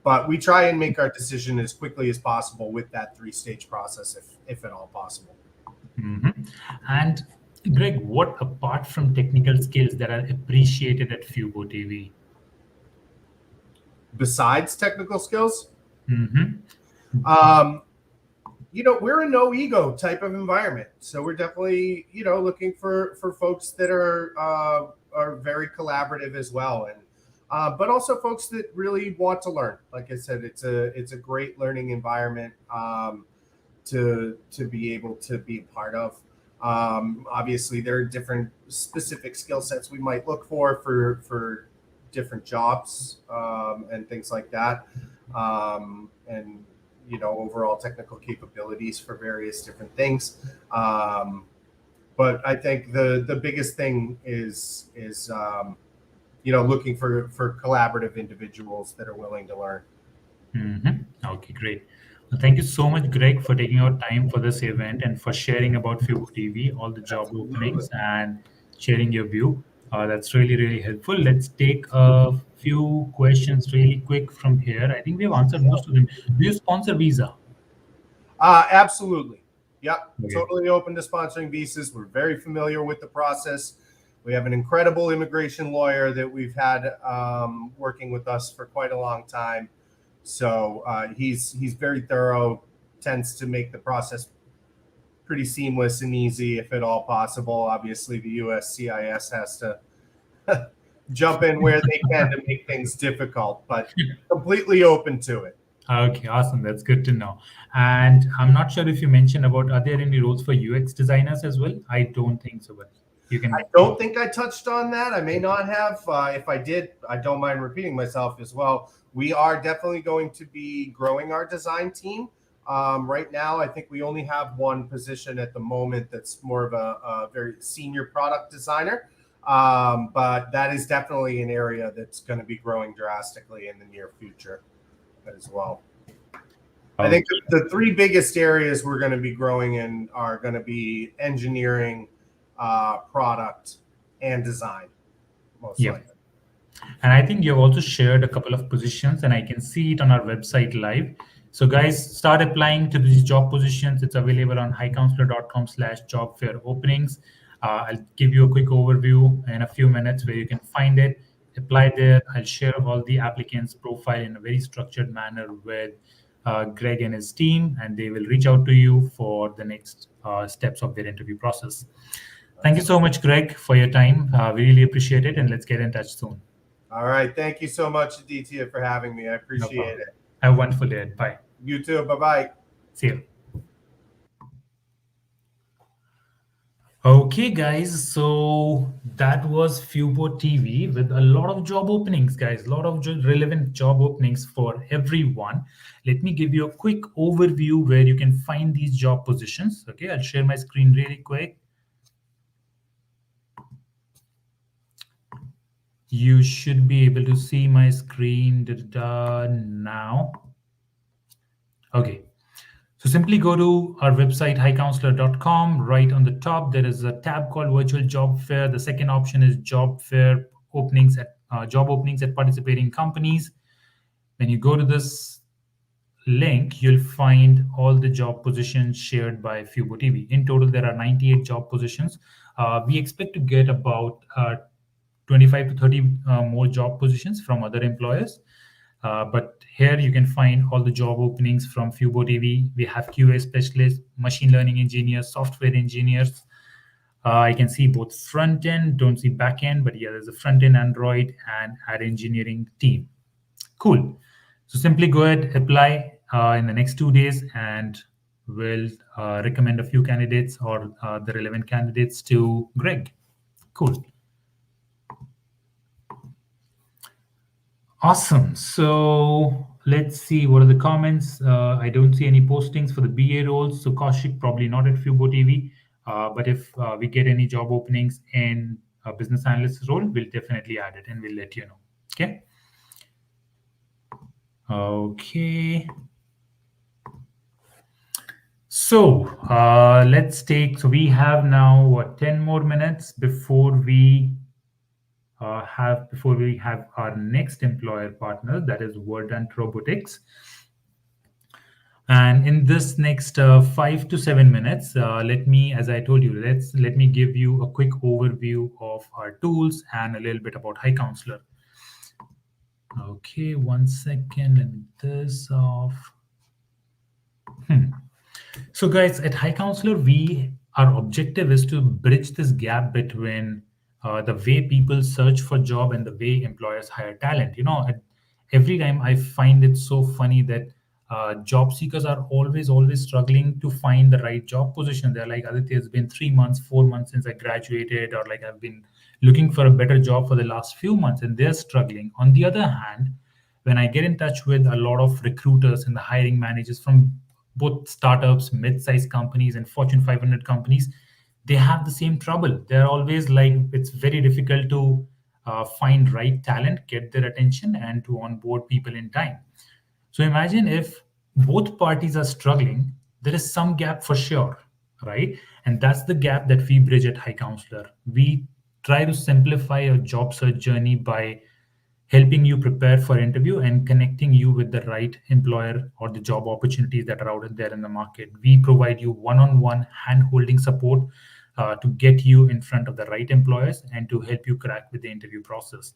But we try and make our decision as quickly as possible with that 3-stage process, if at all possible. Mm-hmm. And Greg, what apart from technical skills that are appreciated at Fubotv? Besides technical skills? Mm-hmm. We're a no ego type of environment. So we're definitely, looking for folks that are very collaborative as well. And but also folks that really want to learn. Like I said, it's a great learning environment to be able to be a part of. Obviously, there are different specific skill sets we might look for different jobs and things like that. And overall technical capabilities for various different things. But I think the biggest thing is looking for collaborative individuals that are willing to learn. Mm-hmm. Okay, great. Thank you so much, Greg, for taking out time for this event and for sharing about Fubotv, all the job Absolutely. openings, and sharing your view. That's really, really helpful. Let's take a few questions really quick from here. I think we've answered most of them. Do you sponsor visa? Absolutely. Yep. Okay. Totally open to sponsoring visas. We're very familiar with the process. We have an incredible immigration lawyer that we've had working with us for quite a long time. So he's very thorough, tends to make the process pretty seamless and easy, if at all possible. Obviously, the USCIS has to jump in where they can to make things difficult, but completely open to it. Okay, awesome. That's good to know. And I'm not sure if you mentioned about, are there any roles for UX designers as well? I don't think so, but you I can. don't think I touched on that. I may not have. If I did, I don't mind repeating myself as well. We are definitely going to be growing our design team. Right now, I think we only have one position at the moment that's more of a very senior product designer. But that is definitely an area that's going to be growing drastically in the near future as well. I think the three biggest areas we're going to be growing in are going to be engineering, product, and design, most Yeah. likely. And I think you've also shared a couple of positions, and I can see it on our website live. So, guys, start applying to these job positions. It's available on hicounselor.com/job fair openings. I'll give you a quick overview in a few minutes where you can find it. Apply there. I'll share all the applicants' profile in a very structured manner with Greg and his team, and they will reach out to you for the next steps of their interview process. Thank you so much, Greg, for your time. We really appreciate it, and let's get in touch soon. All right. Thank you so much, Aditya, for having me. I No appreciate problem. it. Have a wonderful day. Bye. You too. Bye-bye. See you. Okay, guys. So that was Fubotv with a lot of job openings, guys. A lot of relevant job openings for everyone. Let me give you a quick overview where you can find these job positions. Okay, I'll share my screen really quick. You should be able to see my screen now. Okay. So simply go to our website, HiCounselor.com. Right on the top, there is a tab called Virtual Job Fair. The second option is Job Fair openings at job openings at participating companies. When you go to this link, you'll find all the job positions shared by Fubotv. In total, there are 98 job positions. We expect to get about 25 to 30 more job positions from other employers. But here you can find all the job openings from Fubotv. We have QA specialists, machine learning engineers, software engineers. I can see both front end, don't see back end, but yeah, there's a front end Android and ad engineering team. Cool. So simply go ahead, apply in the next 2 days, and we'll recommend a few candidates or the relevant candidates to Greg. Cool. Awesome. So let's see what are the comments. I don't see any postings for the BA roles. So Kaushik probably not at Fubotv. But if we get any job openings in a business analyst role, we'll definitely add it and we'll let you know. Okay. Okay. So so we have now what 10 more minutes before we have our next employer partner, that is Warden Robotics. And in this next 5 to 7 minutes, as I told you, let me give you a quick overview of our tools and a little bit about HiCounselor. Okay, 1 second, let me this off. So guys, at HiCounselor, our objective is to bridge this gap between the way people search for job and the way employers hire talent. Every time I find it so funny that job seekers are always struggling to find the right job position. They're like, Aditya, it's been 3 months, 4 months since I graduated, or like I've been looking for a better job for the last few months, and they're struggling. On the other hand, when I get in touch with a lot of recruiters and the hiring managers from both startups, mid-sized companies, and Fortune 500 companies, they have the same trouble. They're always like, it's very difficult to find right talent, get their attention, and to onboard people in time. So imagine if both parties are struggling, there is some gap for sure, right? And that's the gap that we bridge at HiCounselor. We try to simplify your job search journey by helping you prepare for interview and connecting you with the right employer or the job opportunities that are out there in the market. We provide you one-on-one hand-holding support to get you in front of the right employers and to help you crack with the interview process.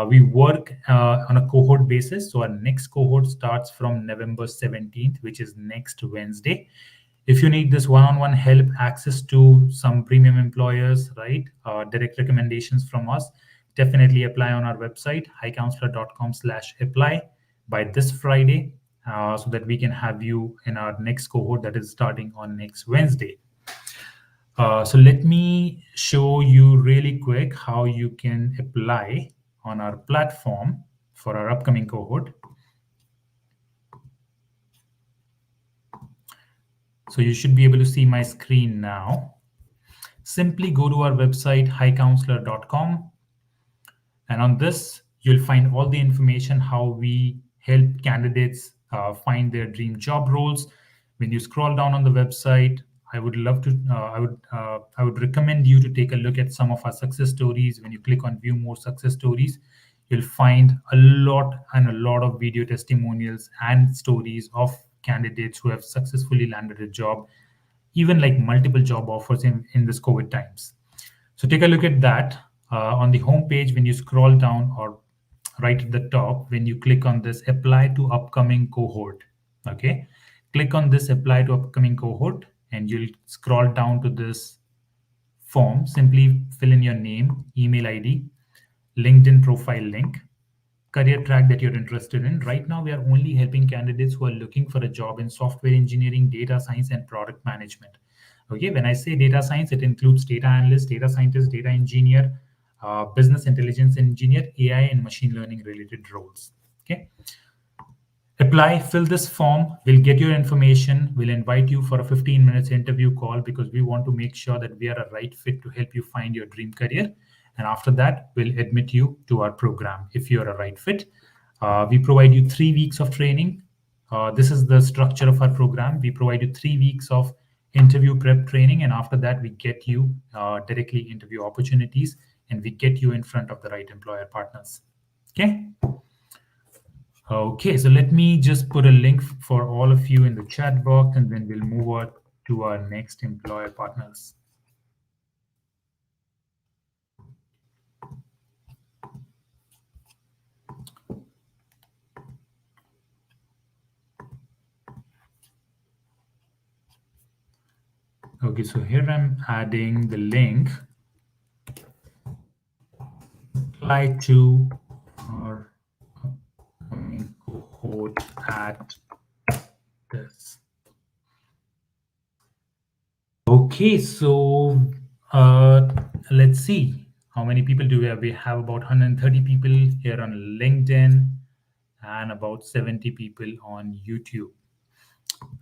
We work on a cohort basis. So our next cohort starts from November 17th, which is next Wednesday. If you need this one-on-one help, access to some premium employers, right? Direct recommendations from us, definitely apply on our website, hicounselor.com/apply by this Friday, so that we can have you in our next cohort that is starting on next Wednesday. So let me show you really quick how you can apply on our platform for our upcoming cohort. So you should be able to see my screen now. Simply go to our website, hicounselor.com. And on this, you'll find all the information how we help candidates find their dream job roles. When you scroll down on the website, I would love to. I would recommend you to take a look at some of our success stories. When you click on View More Success Stories, you'll find a lot of video testimonials and stories of candidates who have successfully landed a job, even like multiple job offers in this COVID times. So take a look at that. On the home page, when you scroll down or right at the top, when you click on this apply to upcoming cohort, okay, click on this apply to upcoming cohort and you'll scroll down to this form. Simply fill in your name, email ID, LinkedIn profile link, career track that you're interested in. Right now, we are only helping candidates who are looking for a job in software engineering, data science, and product management. Okay, when I say data science, it includes data analyst, data scientist, data engineer, business intelligence engineer, AI, and machine learning related roles. Okay. Apply, fill this form, we'll get your information, we'll invite you for a 15 minutes interview call because we want to make sure that we are a right fit to help you find your dream career. And after that, we'll admit you to our program if you're a right fit. We provide you 3 weeks of training. This is the structure of our program. We provide you 3 weeks of interview prep training, and after that, we get you directly interview opportunities, and we get you in front of the right employer partners. Okay. Okay, so let me just put a link for all of you in the chat box, and then we'll move on to our next employer partners. Okay, so here I'm adding the link. Apply to our cohort at this. Okay, so let's see how many people do we have. We have about 130 people here on LinkedIn and about 70 people on YouTube.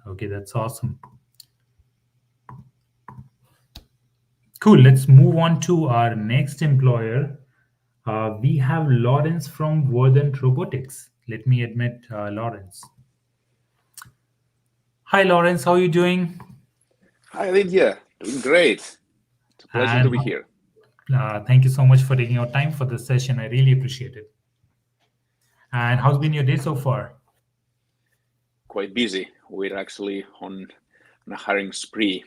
Okay, that's awesome. Cool. Let's move on to our next employer. We have Lawrence from Warden Robotics. Let me admit Lawrence. Hi, Lawrence. How are you doing? Hi, Aditya. Doing great. It's a pleasure to be here. Thank you so much for taking your time for this session. I really appreciate it. And how's been your day so far? Quite busy. We're actually on a hiring spree,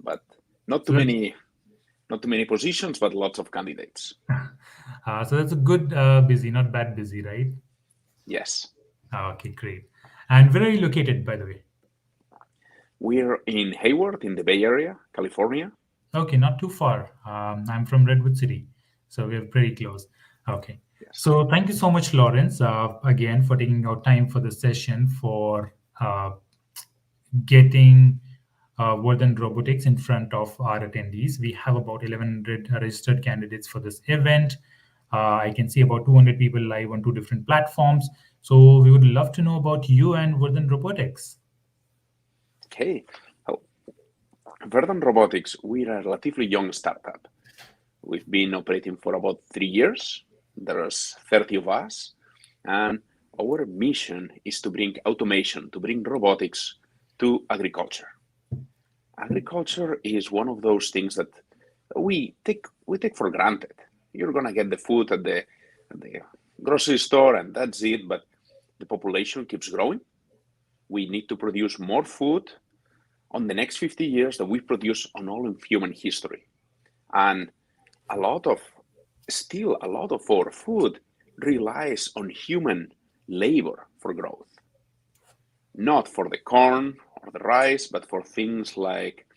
but not too many positions, but lots of candidates. So that's a good busy, not bad busy, right? Yes. Okay, great. And where are you located, by the way? We're in Hayward, in the Bay Area, California. Okay, not too far. I'm from Redwood City, so we're pretty close. Okay. Yes. So thank you so much, Lawrence, again, for taking our time for the session, for getting Warden Robotics in front of our attendees. We have about 1,100 registered candidates for this event. I can see about 200 people live on 2 different platforms. So we would love to know about you and Warden Robotics. Okay. Well, Warden Robotics, we're a relatively young startup. We've been operating for about 3 years. There's 30 of us. And our mission is to bring automation, to bring robotics to agriculture. Agriculture is one of those things that we take for granted. You're gonna get the food at the grocery store and that's it, but the population keeps growing. We need to produce more food on the next 50 years than we produce on all of human history. And still a lot of our food relies on human labor for growth. Not for the corn or the rice, but for things like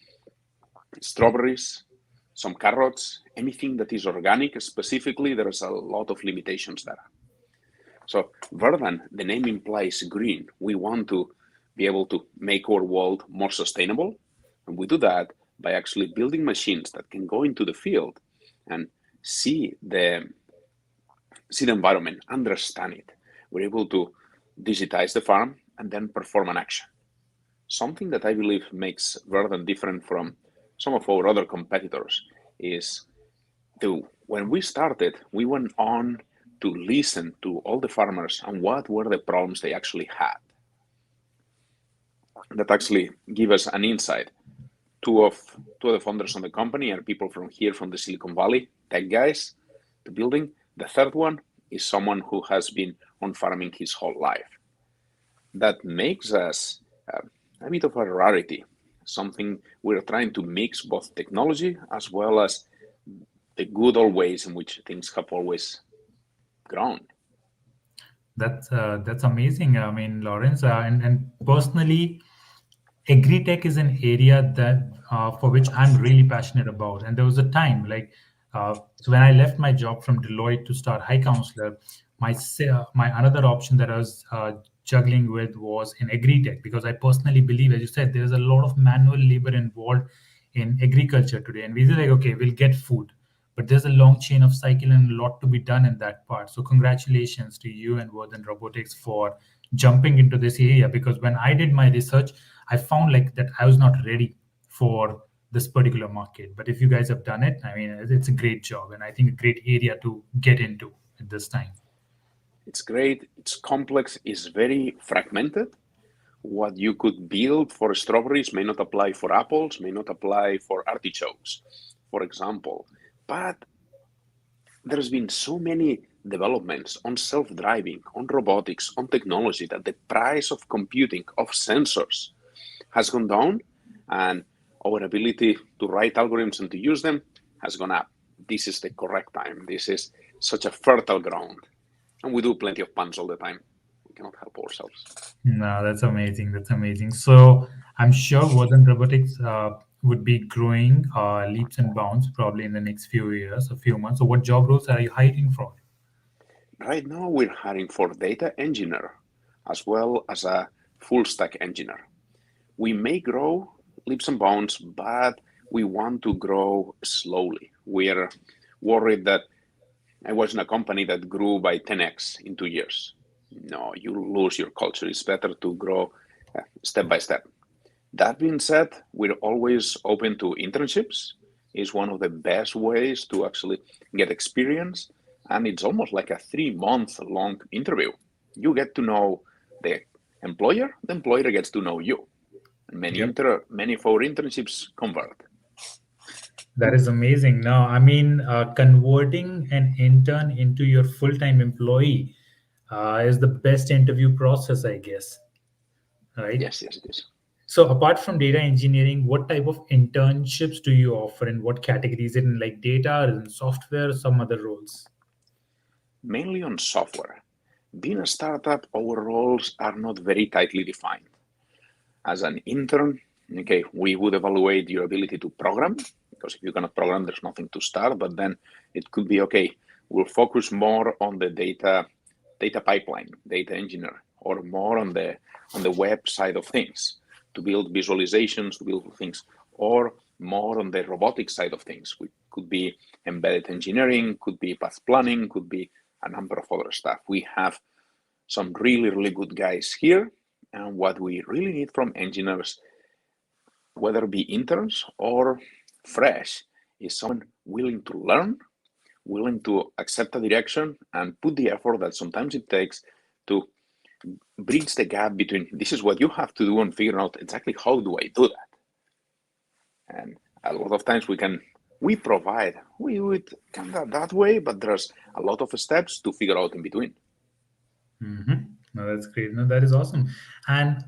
strawberries, some carrots, anything that is organic specifically, there's a lot of limitations there. So Verdant, the name implies green. We want to be able to make our world more sustainable. And we do that by actually building machines that can go into the field and see the environment, understand it. We're able to digitize the farm and then perform an action. Something that I believe makes Verdant different from some of our other competitors is when we started, we went on to listen to all the farmers and what were the problems they actually had. That actually give us an insight. Two of the founders on the company are people from here, from the Silicon Valley, tech guys, the building. The third one is someone who has been on farming his whole life. That makes us a bit of a rarity, something we're trying to mix both technology as well as the good old ways in which things have always grown. That's amazing. I mean, Lawrence, and personally, agri-tech is an area that for which I'm really passionate about. And there was a time so when I left my job from Deloitte to start HiCounselor, my another option that I was juggling with was in agri-tech, because I personally believe, as you said, there's a lot of manual labor involved in agriculture today. And we were like, okay, we'll get food, but there's a long chain of cycle and a lot to be done in that part. So congratulations to you and Warden Robotics for jumping into this area, because when I did my research, I found that I was not ready for this particular market. But if you guys have done it, I mean, it's a great job, and I think a great area to get into at this time. It's great. It's complex. It's very fragmented. What you could build for strawberries may not apply for apples, may not apply for artichokes, for example. But there's been so many developments on self-driving, on robotics, on technology, that the price of computing, of sensors, has gone down, and our ability to write algorithms and to use them has gone up. This is the correct time. This is such a fertile ground. And we do plenty of puns all the time. We cannot help ourselves. No, that's amazing. That's amazing. So I'm sure Warden Robotics would be growing leaps and bounds probably in the next few years, a few months. So what job roles are you hiring for? Right now, we're hiring for data engineer as well as a full stack engineer. We may grow leaps and bounds, but we want to grow slowly. We're worried that I was in a company that grew by 10x in 2 years. No, you lose your culture. It's better to grow step by step. That being said, we're always open to internships. It's one of the best ways to actually get experience. And it's almost like a 3-month-long interview. You get to know the employer gets to know you. And many of our internships convert. That is amazing. Now, I mean, converting an intern into your full-time employee is the best interview process, I guess. Right? Yes, it is. So apart from data engineering, what type of internships do you offer, and what categories? Is it in data, or in software, or some other roles? Mainly on software. Being a startup, our roles are not very tightly defined. As an intern, okay, we would evaluate your ability to program, because if you cannot program, there's nothing to start. But then it could be, okay, we'll focus more on the data pipeline, data engineer, or more on the web side of things, to build visualizations, to build things, or more on the robotic side of things. We could be embedded engineering, could be path planning, could be a number of other stuff. We have some really, really good guys here. And what we really need from engineers, whether it be interns or fresh, is someone willing to learn, willing to accept a direction, and put the effort that sometimes it takes to bridge the gap between this is what you have to do and figure out exactly how do I do that. And a lot of times we do it kind of that way, but there's a lot of steps to figure out in between. No, that's great. No, that is awesome. And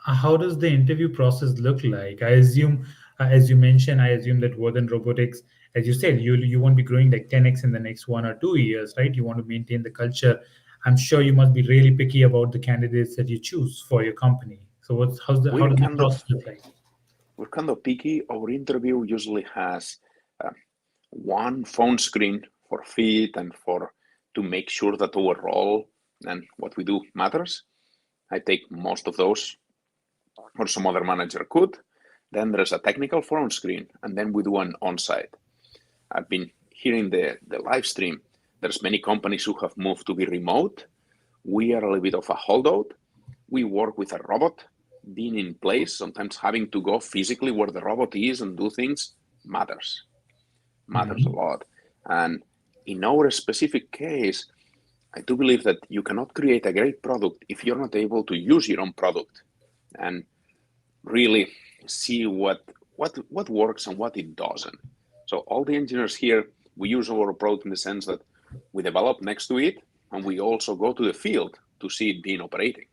how does the interview process look like? I assume, as you mentioned, I assume that Warden Robotics, as you said, you won't be growing like 10x in the next 1 or 2 years, right? You want to maintain the culture. I'm sure you must be really picky about the candidates that you choose for your company. So how does the process look like? We're kind of picky. Our interview usually has one phone screen for fit and to make sure that our role and what we do matters. I take most of those, or some other manager could. Then there's a technical phone screen, and then we do an on-site. I've been hearing the live stream. There's many companies who have moved to be remote. We are a little bit of a holdout. We work with a robot being in place, sometimes having to go physically where the robot is and do things matters a lot. And in our specific case, I do believe that you cannot create a great product if you're not able to use your own product and really see what works and what it doesn't. So all the engineers here, we use our approach in the sense that we develop next to it, and we also go to the field to see it being operating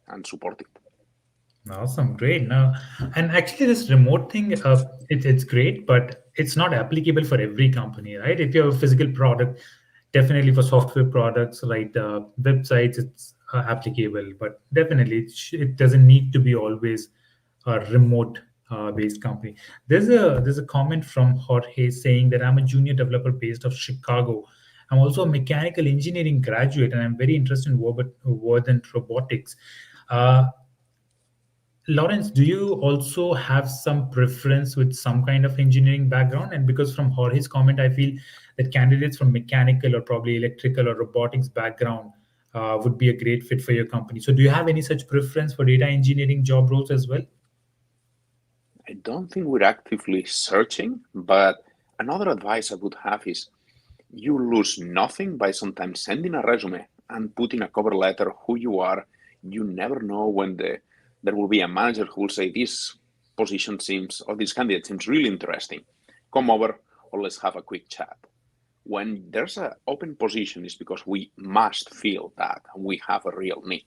and support it. Awesome, great. Now, and actually, this remote thing, it's great, but it's not applicable for every company, right? If you have a physical product, definitely for software products, like websites, it's applicable. But definitely, it doesn't need to be always a remote based company. There's a comment from Jorge saying that I'm a junior developer based of Chicago. I'm also a mechanical engineering graduate, and I'm very interested in Warden Robotics. Lawrence, do you also have some preference with some kind of engineering background? And because from Jorge's comment, I feel that candidates from mechanical or probably electrical or robotics background would be a great fit for your company. So do you have any such preference for data engineering job roles as well? I don't think we're actively searching, but another advice I would have is you lose nothing by sometimes sending a resume and putting a cover letter who you are. You never know when there will be a manager who will say this position seems, or this candidate seems really interesting. Come over or let's have a quick chat. When there's an open position, it's because we must fill that and we have a real need.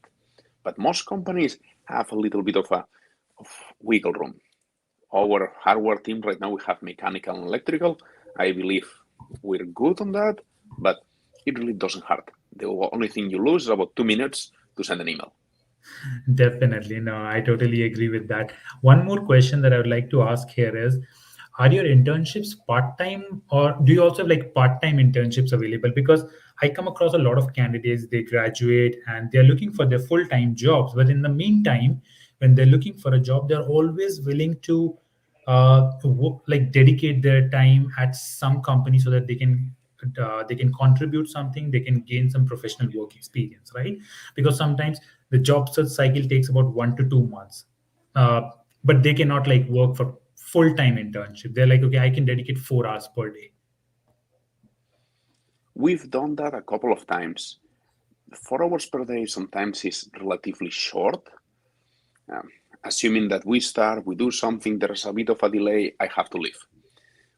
But most companies have a little bit of wiggle room. Our hardware team right now, we have mechanical and electrical. I believe we're good on that, but it really doesn't hurt. The only thing you lose is about 2 minutes to send an email. Definitely. No, I totally agree with that. One more question that I would like to ask here is, are your internships part-time, or do you also have like part-time internships available? Because I come across a lot of candidates, they graduate and they're looking for their full-time jobs. But in the meantime, when they're looking for a job, they're always willing to dedicate their time at some company so that they can contribute something, they can gain some professional work experience, right? Because sometimes the job search cycle takes about 1 to 2 months, but they cannot like work for full-time internship. They're like, okay, I can dedicate 4 hours per day. We've done that a couple of times. 4 hours per day sometimes is relatively short. Assuming that we do something, there's a bit of a delay, I have to leave.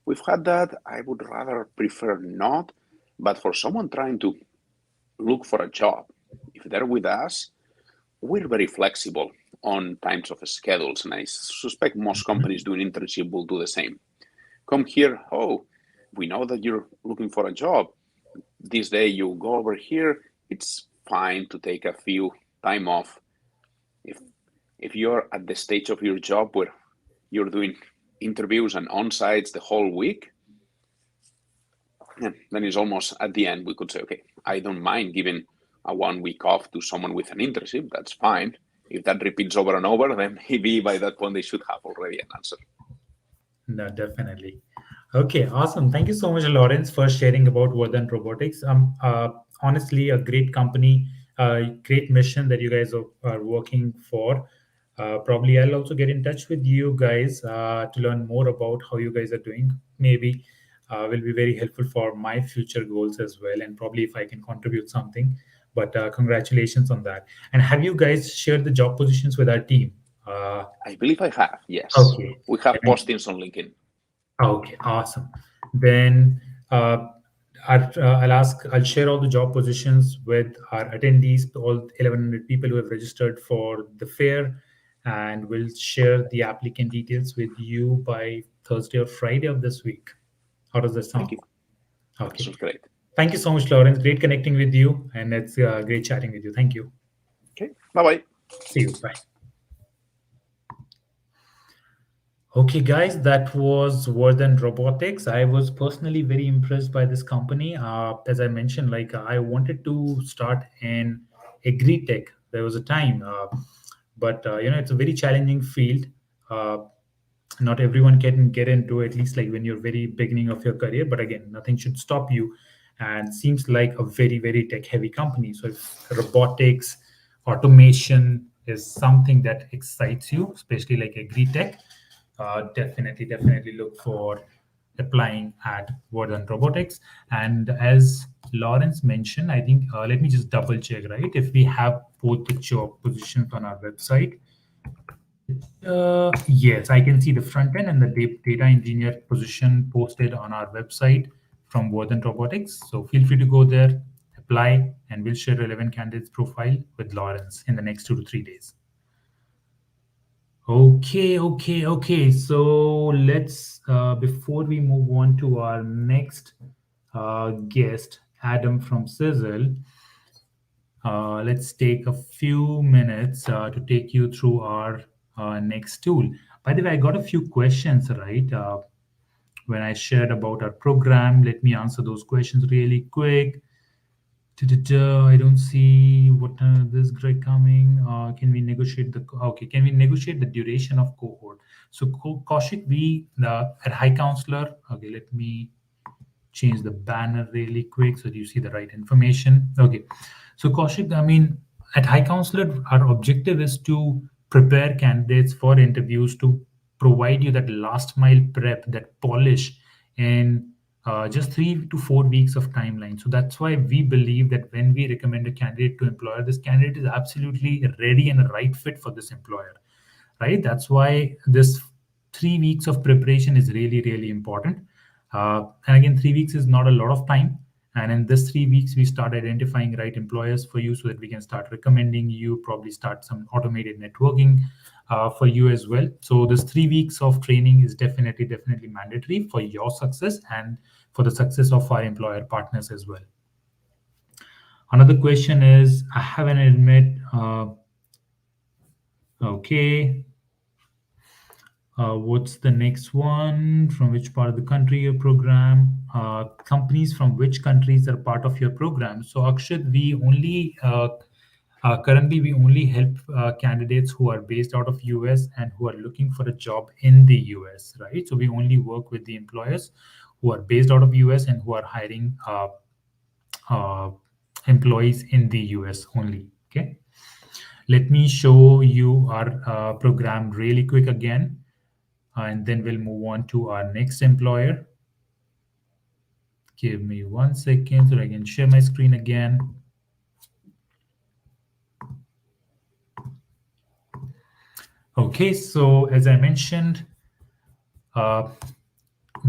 We've had that. I would rather prefer not, but for someone trying to look for a job, if they're with us, we're very flexible on times of schedules, and I suspect most companies doing internship will do the same. Come here, we know that you're looking for a job. This day you go over here, it's fine to take a few time off. If you're at the stage of your job where you're doing interviews and on-sites the whole week, then it's almost at the end, we could say, okay, I don't mind giving a 1 week off to someone with an internship, that's fine. If that repeats over and over, then maybe by that point they should have already an answer. No, definitely. Okay, awesome. Thank you so much, Lawrence, for sharing about Warden Robotics. Honestly, a great company, great mission that you guys are working for. Probably I'll also get in touch with you guys to learn more about how you guys are doing. Maybe will be very helpful for my future goals as well. And probably if I can contribute something, But congratulations on that. And have you guys shared the job positions with our team? I believe I have, yes. Okay. We have postings on LinkedIn. Okay, awesome. Then I'll share all the job positions with our attendees, all 1,100 people who have registered for the fair, and we'll share the applicant details with you by Thursday or Friday of this week. How does that sound? Thank you. Okay. Sounds great. Thank you so much, Lawrence. Great connecting with you, and it's great chatting with you. Thank you. Okay, bye-bye. See you. Bye. Okay, guys, that was Warden Robotics. I was personally very impressed by this company. As I mentioned, like I wanted to start in agri-tech. There was a time, but it's a very challenging field. Not everyone can get into it, at least like when you're very beginning of your career. But again, nothing should stop you. And seems like a very, very tech-heavy company. So if robotics, automation is something that excites you, especially like agri-tech, definitely look for applying at Warden Robotics. And as Lawrence mentioned, I think let me just double check, right? If we have both the job positions on our website. Yes, I can see the front end and the data engineer position posted on our website from Warden Robotics. So feel free to go there, apply, and we'll share relevant candidates profile with Lawrence in the next 2 to 3 days. Okay. So let's, before we move on to our next guest, Adam from Sizzle, let's take a few minutes to take you through our next tool. By the way, I got a few questions, right? When I shared about our program, let me answer those questions really quick. I don't see what this Greg coming. Can we negotiate the Can we negotiate the duration of cohort? So Kaushik, we at HiCounselor. Okay, let me change the banner really quick so that you see the right information. Okay, so Kaushik, I mean, at HiCounselor, our objective is to prepare candidates for interviews, to provide you that last mile prep, that polish, in just 3 to 4 weeks of timeline. So that's why we believe that when we recommend a candidate to employer, this candidate is absolutely ready and a right fit for this employer, right? That's why this 3 weeks of preparation is really important. And again, 3 weeks is not a lot of time. And in this 3 weeks, we start identifying right employers for you so that we can start recommending you, probably start some automated networking for you as well. So this 3 weeks of training is definitely mandatory for your success and for the success of our employer partners as well. Another question is, I haven't admit, okay. What's the next one? From which part of the country your program? Companies from which countries are part of your program? So Akshat, we only currently we only help candidates who are based out of US and who are looking for a job in the US, right? So we only work with the employers who are based out of US and who are hiring employees in the US only. Okay. Let me show you our program really quick again. And then we'll move on to our next employer. Give me 1 second so I can share my screen again. Okay, so as I mentioned,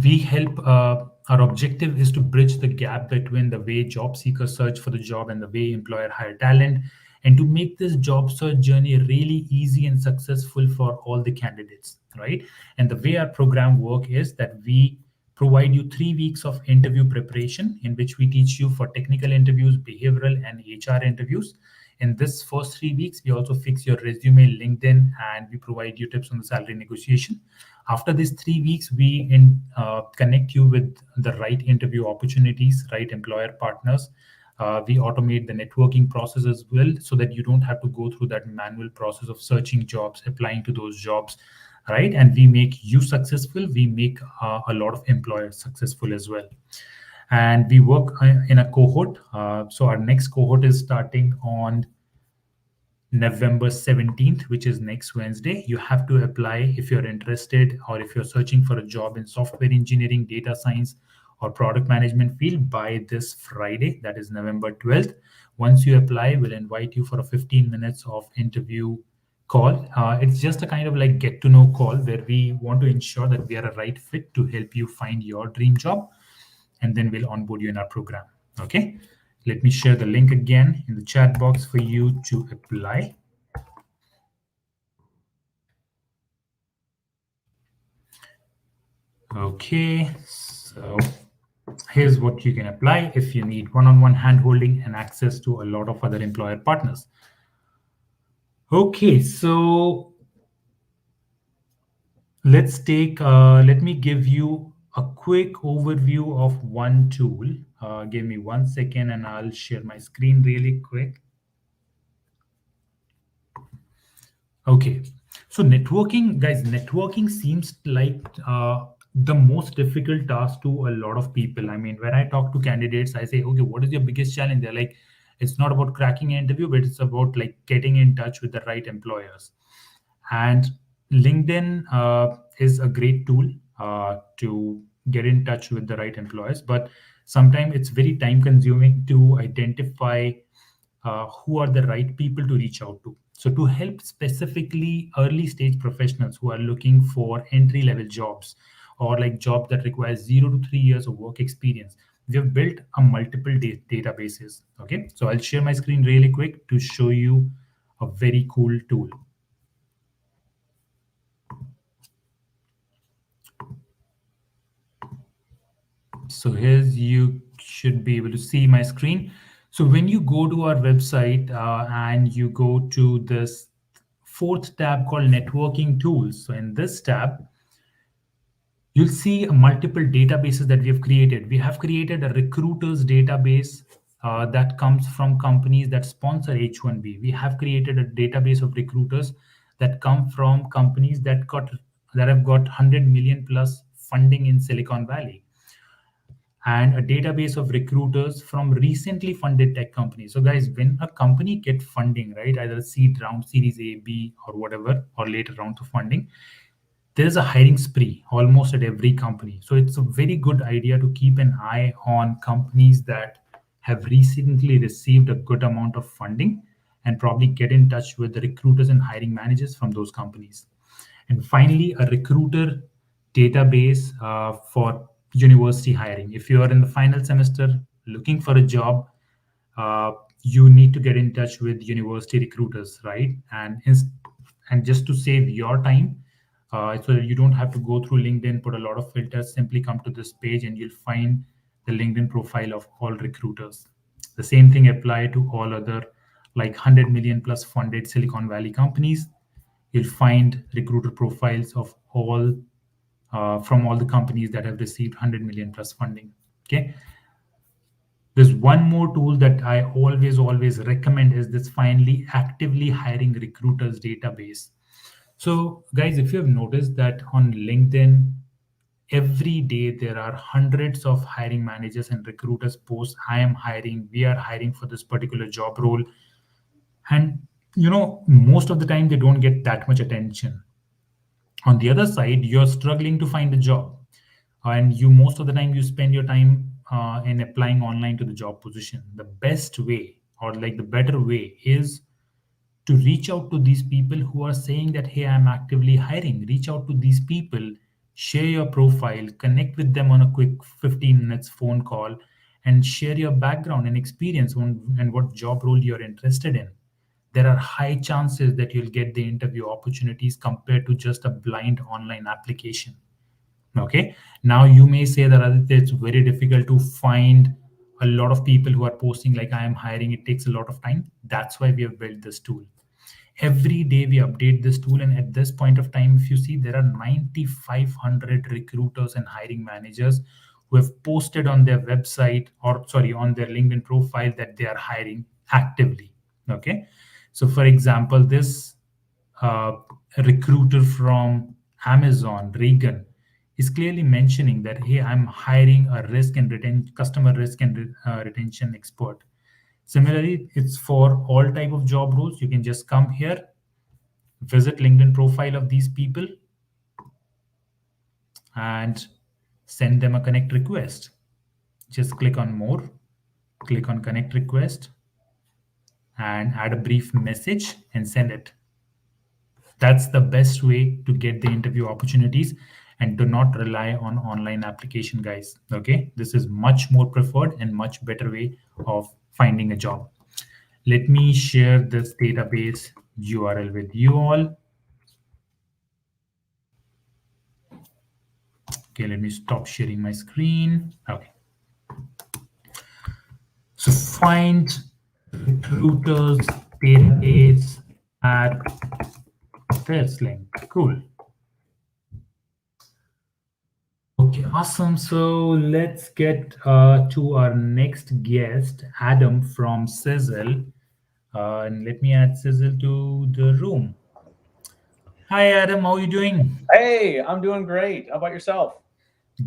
we help, our objective is to bridge the gap between the way job seekers search for the job and the way employer hire talent, and to make this job search journey really easy and successful for all the candidates, right? And the way our program work is that we provide you 3 weeks of interview preparation in which we teach you for technical interviews, behavioral and HR interviews. In this first 3 weeks, we also fix your resume, LinkedIn, and we provide you tips on the salary negotiation. After these 3 weeks, we connect you with the right interview opportunities, right employer partners. We automate the networking process as well so that you don't have to go through that manual process of searching jobs, applying to those jobs, right? And we make you successful. We make a lot of employers successful as well. And we work in a cohort. So our next cohort is starting on November 17th, which is next Wednesday. You have to apply if you're interested or if you're searching for a job in software engineering, data science, or product management field by this Friday, that is November 12th. Once you apply, we'll invite you for a 15 minutes of interview call. It's just a kind of like get to know call where we want to ensure that we are a right fit to help you find your dream job, and then we'll onboard you in our program. Okay, let me share the link again in the chat box for you to apply. Okay, so here's what you can apply if you need one-on-one hand-holding and access to a lot of other employer partners. Okay, so let me give you a quick overview of one tool. Give me 1 second and I'll share my screen really quick. Okay, so networking, guys, networking seems like the most difficult task to a lot of people. I mean, when I talk to candidates, I say, okay, what is your biggest challenge? They're like, it's not about cracking an interview, but it's about like getting in touch with the right employers. And LinkedIn is a great tool to get in touch with the right employers, but sometimes it's very time consuming to identify who are the right people to reach out to. So, to help specifically early stage professionals who are looking for entry level jobs or like job that requires 0 to 3 years of work experience, we have built a multiple databases. Okay, so I'll share my screen really quick to show you a very cool tool. So here's, you should be able to see my screen. So when you go to our website and you go to this fourth tab called networking tools. So in this tab, you'll see multiple databases that we have created. We have created a recruiters database that comes from companies that sponsor H1B. We have created a database of recruiters that come from companies that have got 100 million plus funding in Silicon Valley, and a database of recruiters from recently funded tech companies. So guys, when a company gets funding, right, either seed round, series A, B, or whatever, or later rounds of funding, there's a hiring spree almost at every company. So it's a very good idea to keep an eye on companies that have recently received a good amount of funding and probably get in touch with the recruiters and hiring managers from those companies. And finally, a recruiter database for university hiring. If you are in the final semester looking for a job, you need to get in touch with university recruiters, right? And just to save your time, so that you don't have to go through LinkedIn, put a lot of filters, simply come to this page and you'll find the LinkedIn profile of all recruiters. The same thing apply to all other like 100 million plus funded Silicon Valley companies. You'll find recruiter profiles of all from all the companies that have received 100 million plus funding. Okay. There's one more tool that I always recommend is this finally actively hiring recruiters database. So guys, if you have noticed that on LinkedIn, every day there are hundreds of hiring managers and recruiters post, I am hiring, we are hiring for this particular job role. And most of the time they don't get that much attention. On the other side, you're struggling to find a job, and you most of the time you spend your time in applying online to the job position. The best way, or like the better way, is to reach out to these people who are saying that, hey, I'm actively hiring. Reach out to these people, share your profile, connect with them on a quick 15 minutes phone call, and share your background and experience and what job role you're interested in. There are high chances that you'll get the interview opportunities compared to just a blind online application. Okay. Now you may say that Aditya, it's very difficult to find a lot of people who are posting like I am hiring. It takes a lot of time. That's why we have built this tool. Every day we update this tool, and at this point of time, if you see, there are 9,500 recruiters and hiring managers who have posted on their website, or sorry, on their LinkedIn profile, that they are hiring actively. Okay. So for example, this recruiter from Amazon, Regan, is clearly mentioning that, hey, I'm hiring a customer risk and retention expert. Similarly, it's for all type of job roles. You can just come here, visit LinkedIn profile of these people, and send them a connect request. Just click on more, click on connect request, and add a brief message and send it. That's the best way to get the interview opportunities and do not rely on online application, guys. Okay, this is much more preferred and much better way of finding a job. Let me share this database URL with you all. Okay, let me stop sharing my screen. Okay. So find recruiters database at this link. Cool. Okay, awesome. So let's get to our next guest, Adam from Sizzle. And let me add Sizzle to the room. Hi, Adam. How are you doing? Hey, I'm doing great. How about yourself?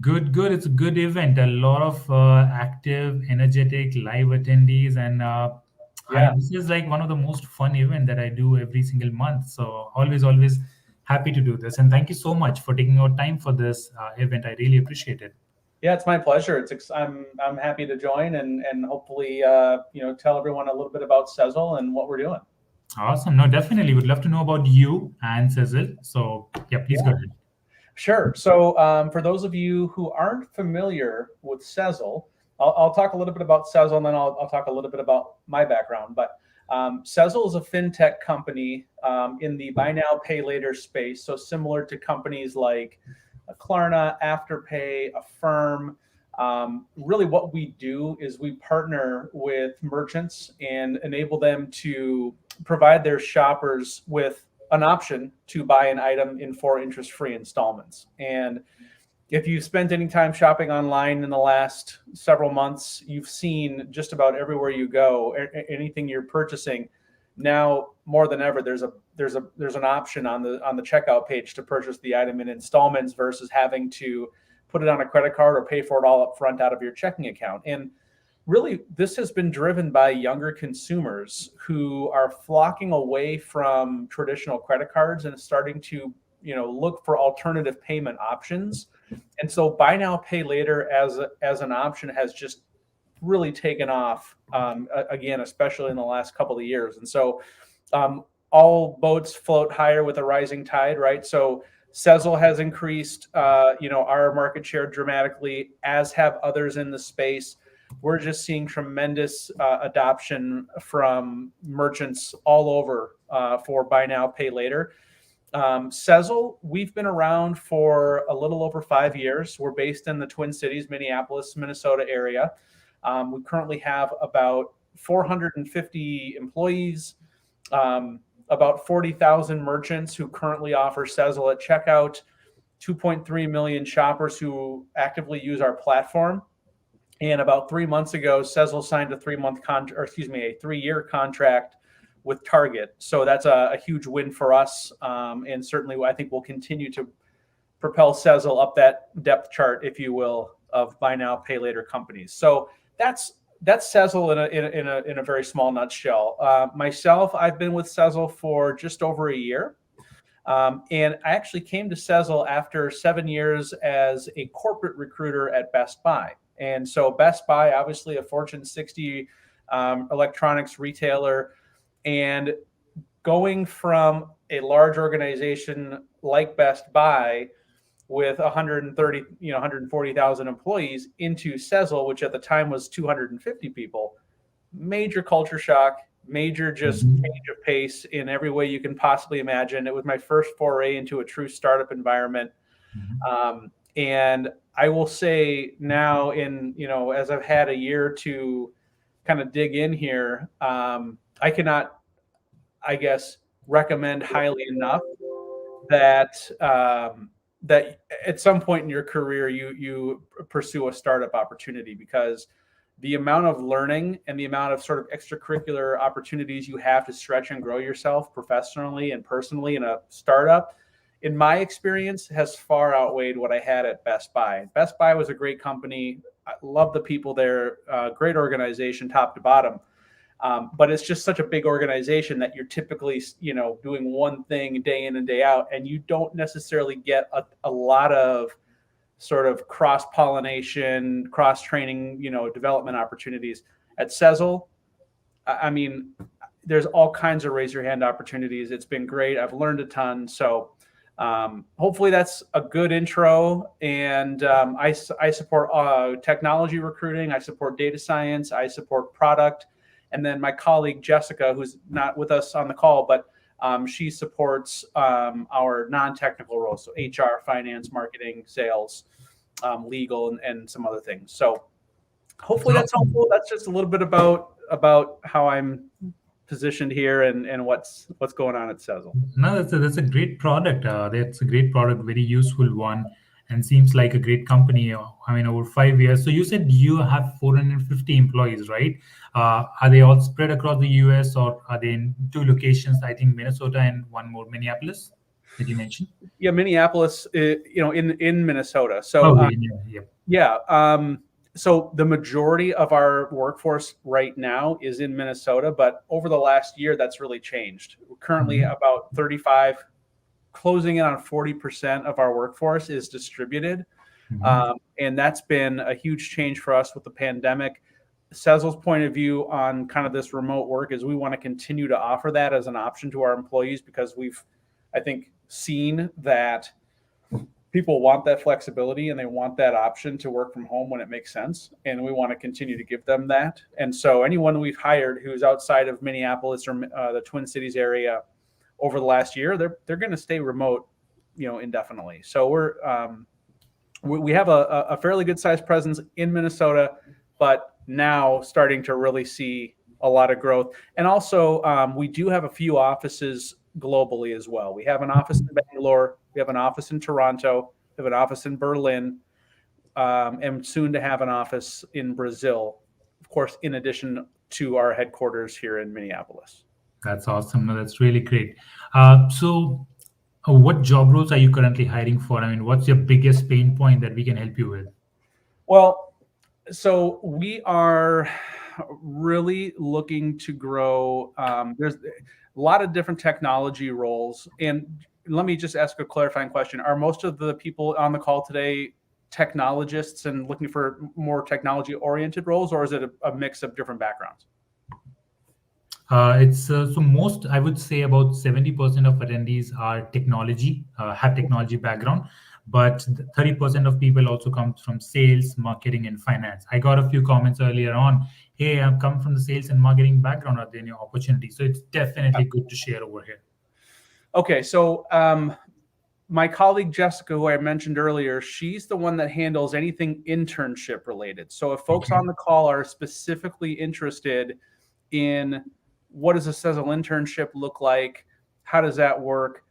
Good, good. It's a good event. A lot of active, energetic, live attendees, and Yeah. this is like one of the most fun event that I do every single month. So always, always happy to do this. And thank you so much for taking out time for this event. I really appreciate it. Yeah, it's my pleasure. I'm happy to join and hopefully tell everyone a little bit about Sizzle and what we're doing. Awesome. No, definitely. Would love to know about you and Sizzle. So yeah, please go ahead. Sure. So for those of you who aren't familiar with Sizzle, I'll talk a little bit about Sizzle and then I'll talk a little bit about my background. But Sizzle is a fintech company in the buy now, pay later space. So similar to companies like Klarna, Afterpay, Affirm. Really what we do is we partner with merchants and enable them to provide their shoppers with an option to buy an item in 4 interest-free installments. And if you've spent any time shopping online in the last several months, you've seen just about everywhere you go, anything you're purchasing. Now more than ever, there's an option on the checkout page to purchase the item in installments versus having to put it on a credit card or pay for it all up front out of your checking account. And really, this has been driven by younger consumers who are flocking away from traditional credit cards and starting to, look for alternative payment options. And so buy now, pay later as an option has just really taken off, again, especially in the last couple of years. And so all boats float higher with a rising tide, right? So Sizzle has increased, our market share dramatically, as have others in the space. We're just seeing tremendous adoption from merchants all over for buy now, pay later. Sizzle, we've been around for a little over 5 years. We're based in the Twin Cities, Minneapolis, Minnesota area. We currently have about 450 employees, about 40,000 merchants who currently offer Sizzle at checkout, 2.3 million shoppers who actively use our platform. And about 3 months ago, Sizzle signed a 3-year contract with Target. So that's a huge win for us. And certainly I think we'll continue to propel Sizzle up that depth chart, if you will, of buy now, pay later companies. So that's Sizzle in a very small nutshell. Myself, I've been with Sizzle for just over a year. And I actually came to Sizzle after 7 years as a corporate recruiter at Best Buy. And so Best Buy, obviously a Fortune 60 electronics retailer, and going from a large organization like Best Buy with 140,000 employees into Sizzle, which at the time was 250 people, major culture shock, major just change of pace in every way you can possibly imagine. It was my first foray into a true startup environment. And I will say now as I've had a year to kind of dig in here, I cannot, I guess, recommend highly enough that that at some point in your career you pursue a startup opportunity, because the amount of learning and the amount of sort of extracurricular opportunities you have to stretch and grow yourself professionally and personally in a startup, in my experience, has far outweighed what I had at Best Buy. Best Buy was a great company. I love the people there, great organization, top to bottom. But it's just such a big organization that you're typically, doing one thing day in and day out, and you don't necessarily get a lot of sort of cross-pollination, cross-training, development opportunities. At Sizzle, I mean, there's all kinds of raise your hand opportunities. It's been great. I've learned a ton. So hopefully that's a good intro. And I support technology recruiting. I support data science. I support product. And then my colleague, Jessica, who's not with us on the call, but she supports our non-technical roles. So HR, finance, marketing, sales, legal, and some other things. So hopefully that's helpful. That's just a little bit about how I'm positioned here and what's going on at Sizzle. No, that's a great product. That's a great product, very useful one, and seems like a great company. I mean, over 5 years. So you said you have 450 employees, right? Are they all spread across the US, or are they in 2 locations? I think Minnesota and one more, Minneapolis, that you mentioned. Yeah, Minneapolis, in Minnesota. So so the majority of our workforce right now is in Minnesota, but over the last year, that's really changed. We're currently about 35, closing in on 40% of our workforce is distributed. And that's been a huge change for us with the pandemic. Sizzle's point of view on kind of this remote work is we want to continue to offer that as an option to our employees, because we've, I think, seen that people want that flexibility and they want that option to work from home when it makes sense. And we want to continue to give them that. And so anyone we've hired who's outside of Minneapolis or the Twin Cities area over the last year, they're going to stay remote, indefinitely. So we have a fairly good sized presence in Minnesota, but now starting to really see a lot of growth. And also we do have a few offices globally as well. We have an office in Bangalore, we have an office in Toronto, we have an office in Berlin, and soon to have an office in Brazil, of course, in addition to our headquarters here in Minneapolis. That's awesome. No, that's really great. So what job roles are you currently hiring for? I mean, what's your biggest pain point that we can help you with? Well, so we are really looking to grow. There's a lot of different technology roles. And let me just ask a clarifying question. Are most of the people on the call today technologists and looking for more technology-oriented roles, or is it a mix of different backgrounds? It's so most, I would say about 70% of attendees are technology, have technology background, but 30% of people also come from sales, marketing, and finance. I got a few comments earlier on, hey, I've come from the sales and marketing background, are there any opportunities? So it's definitely good to share over here. Okay, so my colleague Jessica, who I mentioned earlier, she's the one that handles anything internship related. So if folks on the call are specifically interested in what does a Sizzle internship look like, how does that work,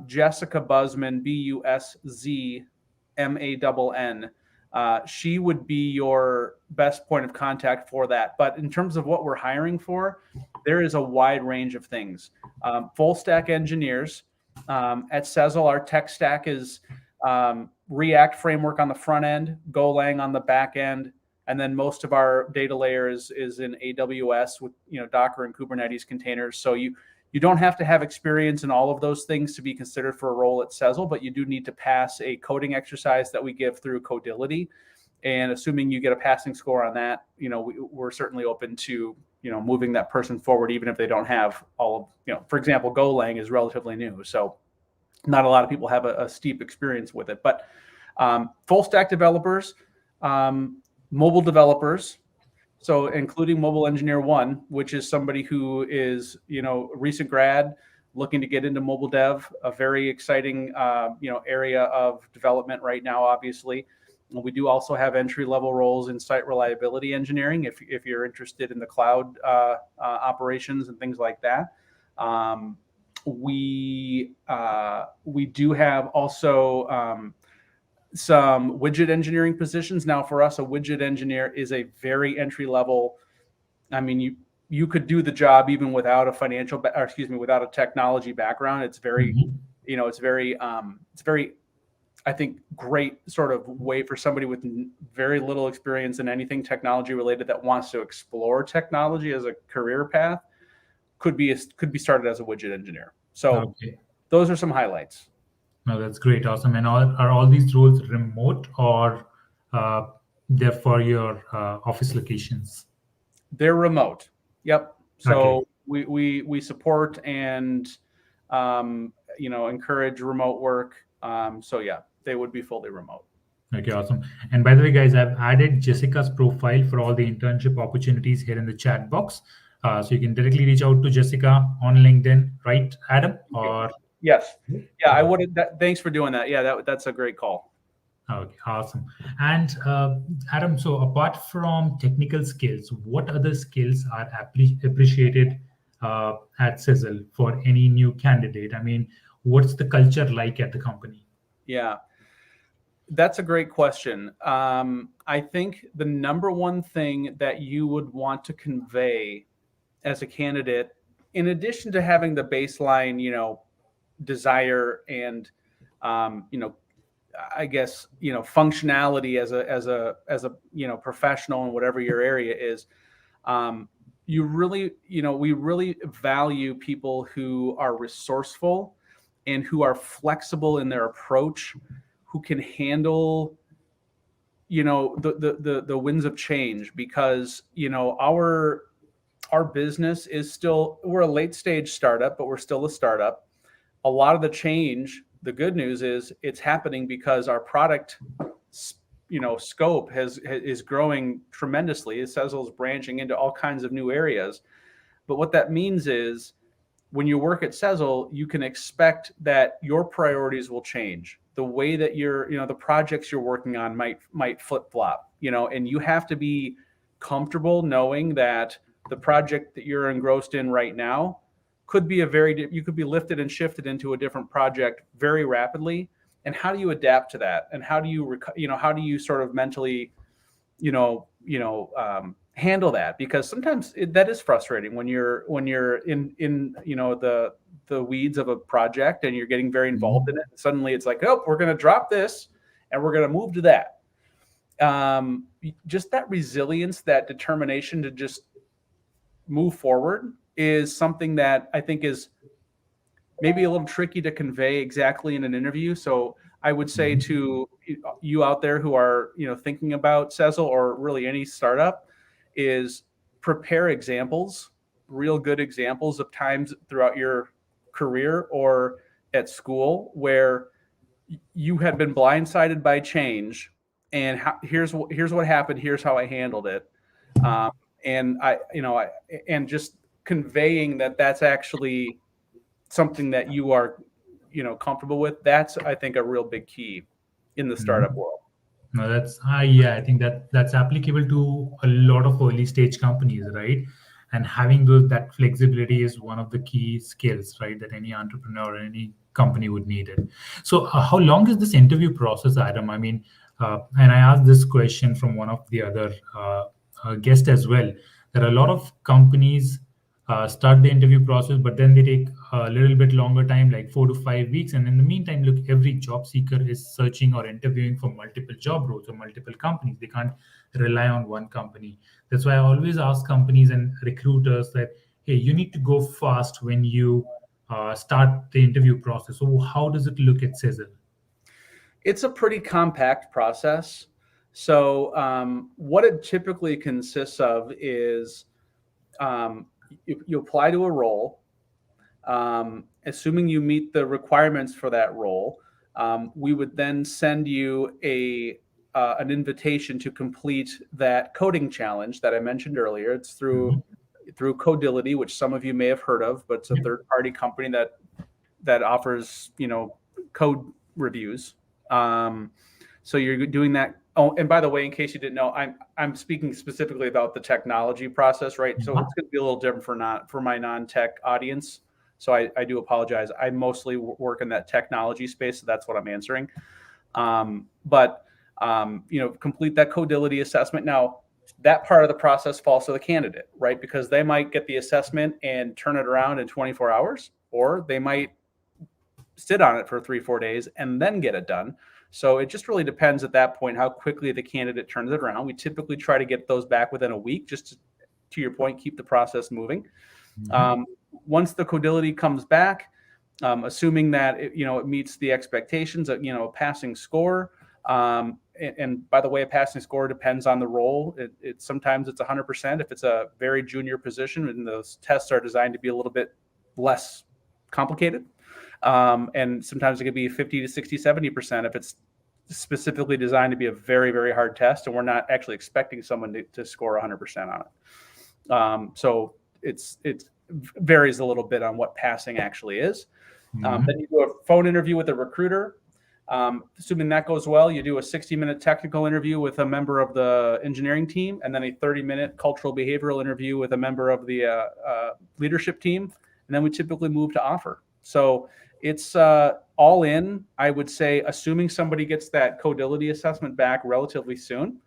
Jessica Busman, Buzzmann, she would be your best point of contact for that. But in terms of what we're hiring for, there is a wide range of things. Full stack engineers. At Sizzle, our tech stack is React framework on the front end, Golang on the back end, and then most of our data layer is in AWS with Docker and Kubernetes containers. So you don't have to have experience in all of those things to be considered for a role at Sizzle, but you do need to pass a coding exercise that we give through Codility. And assuming you get a passing score on that, we're certainly open to moving that person forward, even if they don't have all of, for example, Golang is relatively new, so not a lot of people have a steep experience with it. But full stack developers, mobile developers, so including mobile engineer 1, which is somebody who is a recent grad looking to get into mobile dev, a very exciting area of development right now, obviously. We do also have entry-level roles in site reliability engineering if you're interested in the cloud operations and things like that. We do have also some widget engineering positions. Now, for us, a widget engineer is a very entry-level. I mean, you could do the job even without a without a technology background. It's very, it's very, I think, great sort of way for somebody with very little experience in anything technology related that wants to explore technology as a career path could be started as a widget engineer. So those are some highlights. No, that's great. Awesome. And are all these roles remote or uh, they're for your office locations? They're remote. Yep. Okay. So we support and encourage remote work. So yeah, they would be fully remote. Okay, awesome. And by the way, guys, I've added Jessica's profile for all the internship opportunities here in the chat box. So you can directly reach out to Jessica on LinkedIn, right, Adam? Or Yes. Yeah, I would. Thanks for doing that. Yeah, that's a great call. okay, awesome. And Adam, so apart from technical skills, what other skills are appreciated at Sizzle for any new candidate? I mean, what's the culture like at the company? Yeah, that's a great question. I think the number one thing that you would want to convey as a candidate, in addition to having the baseline, desire and, I guess, functionality as a professional in whatever your area is, we really value people who are resourceful and who are flexible in their approach, who can handle the winds of change, because our business is still, we're a late stage startup, but we're still a startup. A lot of the change, the good news is it's happening because our product scope is growing tremendously. Sizzle is branching into all kinds of new areas. But what that means is when you work at Sizzle, you can expect that your priorities will change. The way that the projects you're working on might flip-flop, and you have to be comfortable knowing that the project that you're engrossed in right now could be you could be lifted and shifted into a different project very rapidly. And how do you adapt to that? And how do you sort of mentally, handle that? Because sometimes that is frustrating when you're in the weeds of a project and you're getting very involved in it. And suddenly it's like, oh, we're going to drop this and we're going to move to that. Just that resilience, that determination to just move forward is something that I think is maybe a little tricky to convey exactly in an interview. So I would say to you out there who are, thinking about Sizzle or really any startup, is prepare examples, real good examples of times throughout your career or at school where you had been blindsided by change, and here's what happened. Here's how I handled it. And and just conveying that that's actually something that you are, comfortable with. That's, I think, a real big key in the startup world. No, that's I think that's applicable to a lot of early stage companies, right? And having that flexibility is one of the key skills, right, that any entrepreneur or any company would need it. So how long is this interview process, Adam? I mean, and I asked this question from one of the other guests as well. There are a lot of companies start the interview process, but then they take a little bit longer time, like 4 to 5 weeks. And in the meantime, look, every job seeker is searching or interviewing for multiple job roles or multiple companies. They can't rely on one company. That's why I always ask companies and recruiters that, hey, you need to go fast when you start the interview process. So how does it look at Sizzle? It's a pretty compact process. So what it typically consists of is you apply to a role, assuming you meet the requirements for that role. We would then send you an invitation to complete that coding challenge that I mentioned earlier. It's through Codility, which some of you may have heard of, but it's a third-party company that offers code reviews. So you're doing that. Oh, and by the way, in case you didn't know, I'm speaking specifically about the technology process, right? So it's going to be a little different for my non-tech audience. So I do apologize. I mostly work in that technology space, so that's what I'm answering. But complete that Codility assessment. Now, that part of the process falls to the candidate, right? Because they might get the assessment and turn it around in 24 hours, or they might sit on it for 3-4 days and then get it done. So it just really depends at that point how quickly the candidate turns it around. We typically try to get those back within a week, just to your point, keep the process moving. Once the Codility comes back, assuming that it meets the expectations of a passing score. And by the way, a passing score depends on the role. Sometimes it's 100% if it's a very junior position, and those tests are designed to be a little bit less complicated. And sometimes it could be 50 to 60, 70% if it's specifically designed to be a very, very hard test, and we're not actually expecting someone to score 100% on it. So it varies a little bit on what passing actually is. Then you do a phone interview with a recruiter. Assuming that goes well, you do a 60-minute technical interview with a member of the engineering team, and then a 30-minute cultural behavioral interview with a member of the leadership team. And then we typically move to offer. So it's all in, I would say, assuming somebody gets that codility assessment back relatively soon,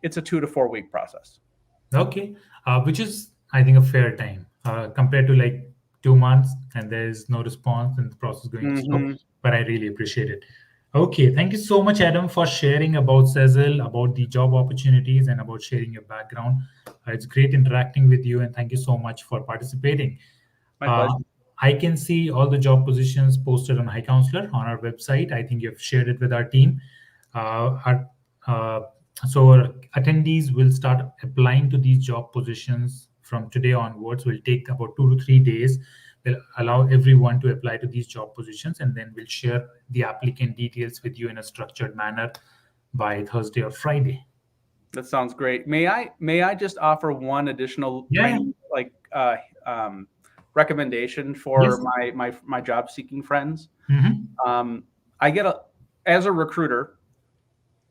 it's a 2 to 4 week process. Okay, which is, I think, a fair time compared to like 2 months and there's no response and the process going slow. But I really appreciate it. Okay, thank you so much, Adam, for sharing about Sizzle, about the job opportunities, and about sharing your background. It's great interacting with you, and thank you so much for participating. My pleasure. I can see all the job positions posted on HiCounselor on our website. I think you've shared it with our team. So our attendees will start applying to these job positions from today onwards. Will take about 2 to 3 days. We'll allow everyone to apply to these job positions, and then we'll share the applicant details with you in a structured manner by Thursday or Friday. That sounds great. May I just offer one additional recommendation for my job seeking friends? I get as a recruiter,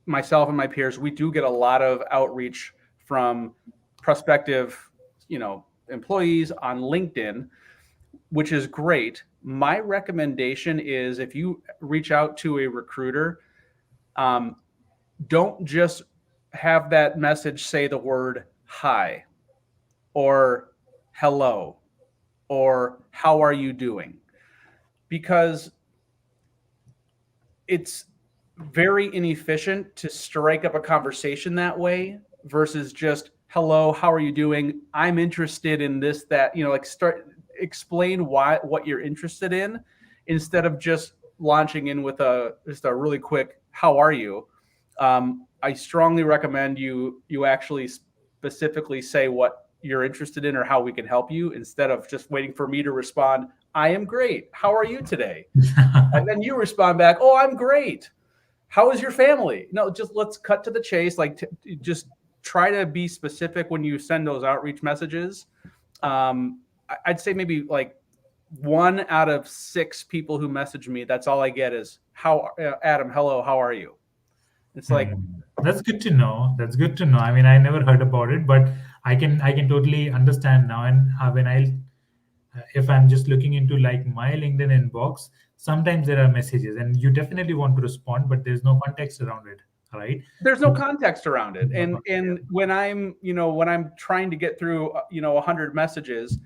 myself and my peers, we do get a lot of outreach from prospective, employees on LinkedIn, which is great. My recommendation is if you reach out to a recruiter, don't just have that message say the word hi or hello or how are you doing? Because it's very inefficient to strike up a conversation that way versus just hello, how are you doing? I'm interested in this, that, explain what you're interested in instead of just launching in with just a really quick how are you. I strongly recommend you actually specifically say what you're interested in or how we can help you instead of just waiting for me to respond, I am great, how are you today? And then you respond back, oh, I'm great, how is your family? No, just let's cut to the chase. Just try to be specific when you send those outreach messages. I'd say maybe like 1 out of 6 people who message me, that's all I get is Adam, hello, how are you? It's like, that's good to know. That's good to know. I mean, I never heard about it, but I can totally understand now. And if I'm just looking into like my LinkedIn inbox, sometimes there are messages and you definitely want to respond, but there's no context around it. Right? There's no context around it. And when I'm trying to get through, 100 messages,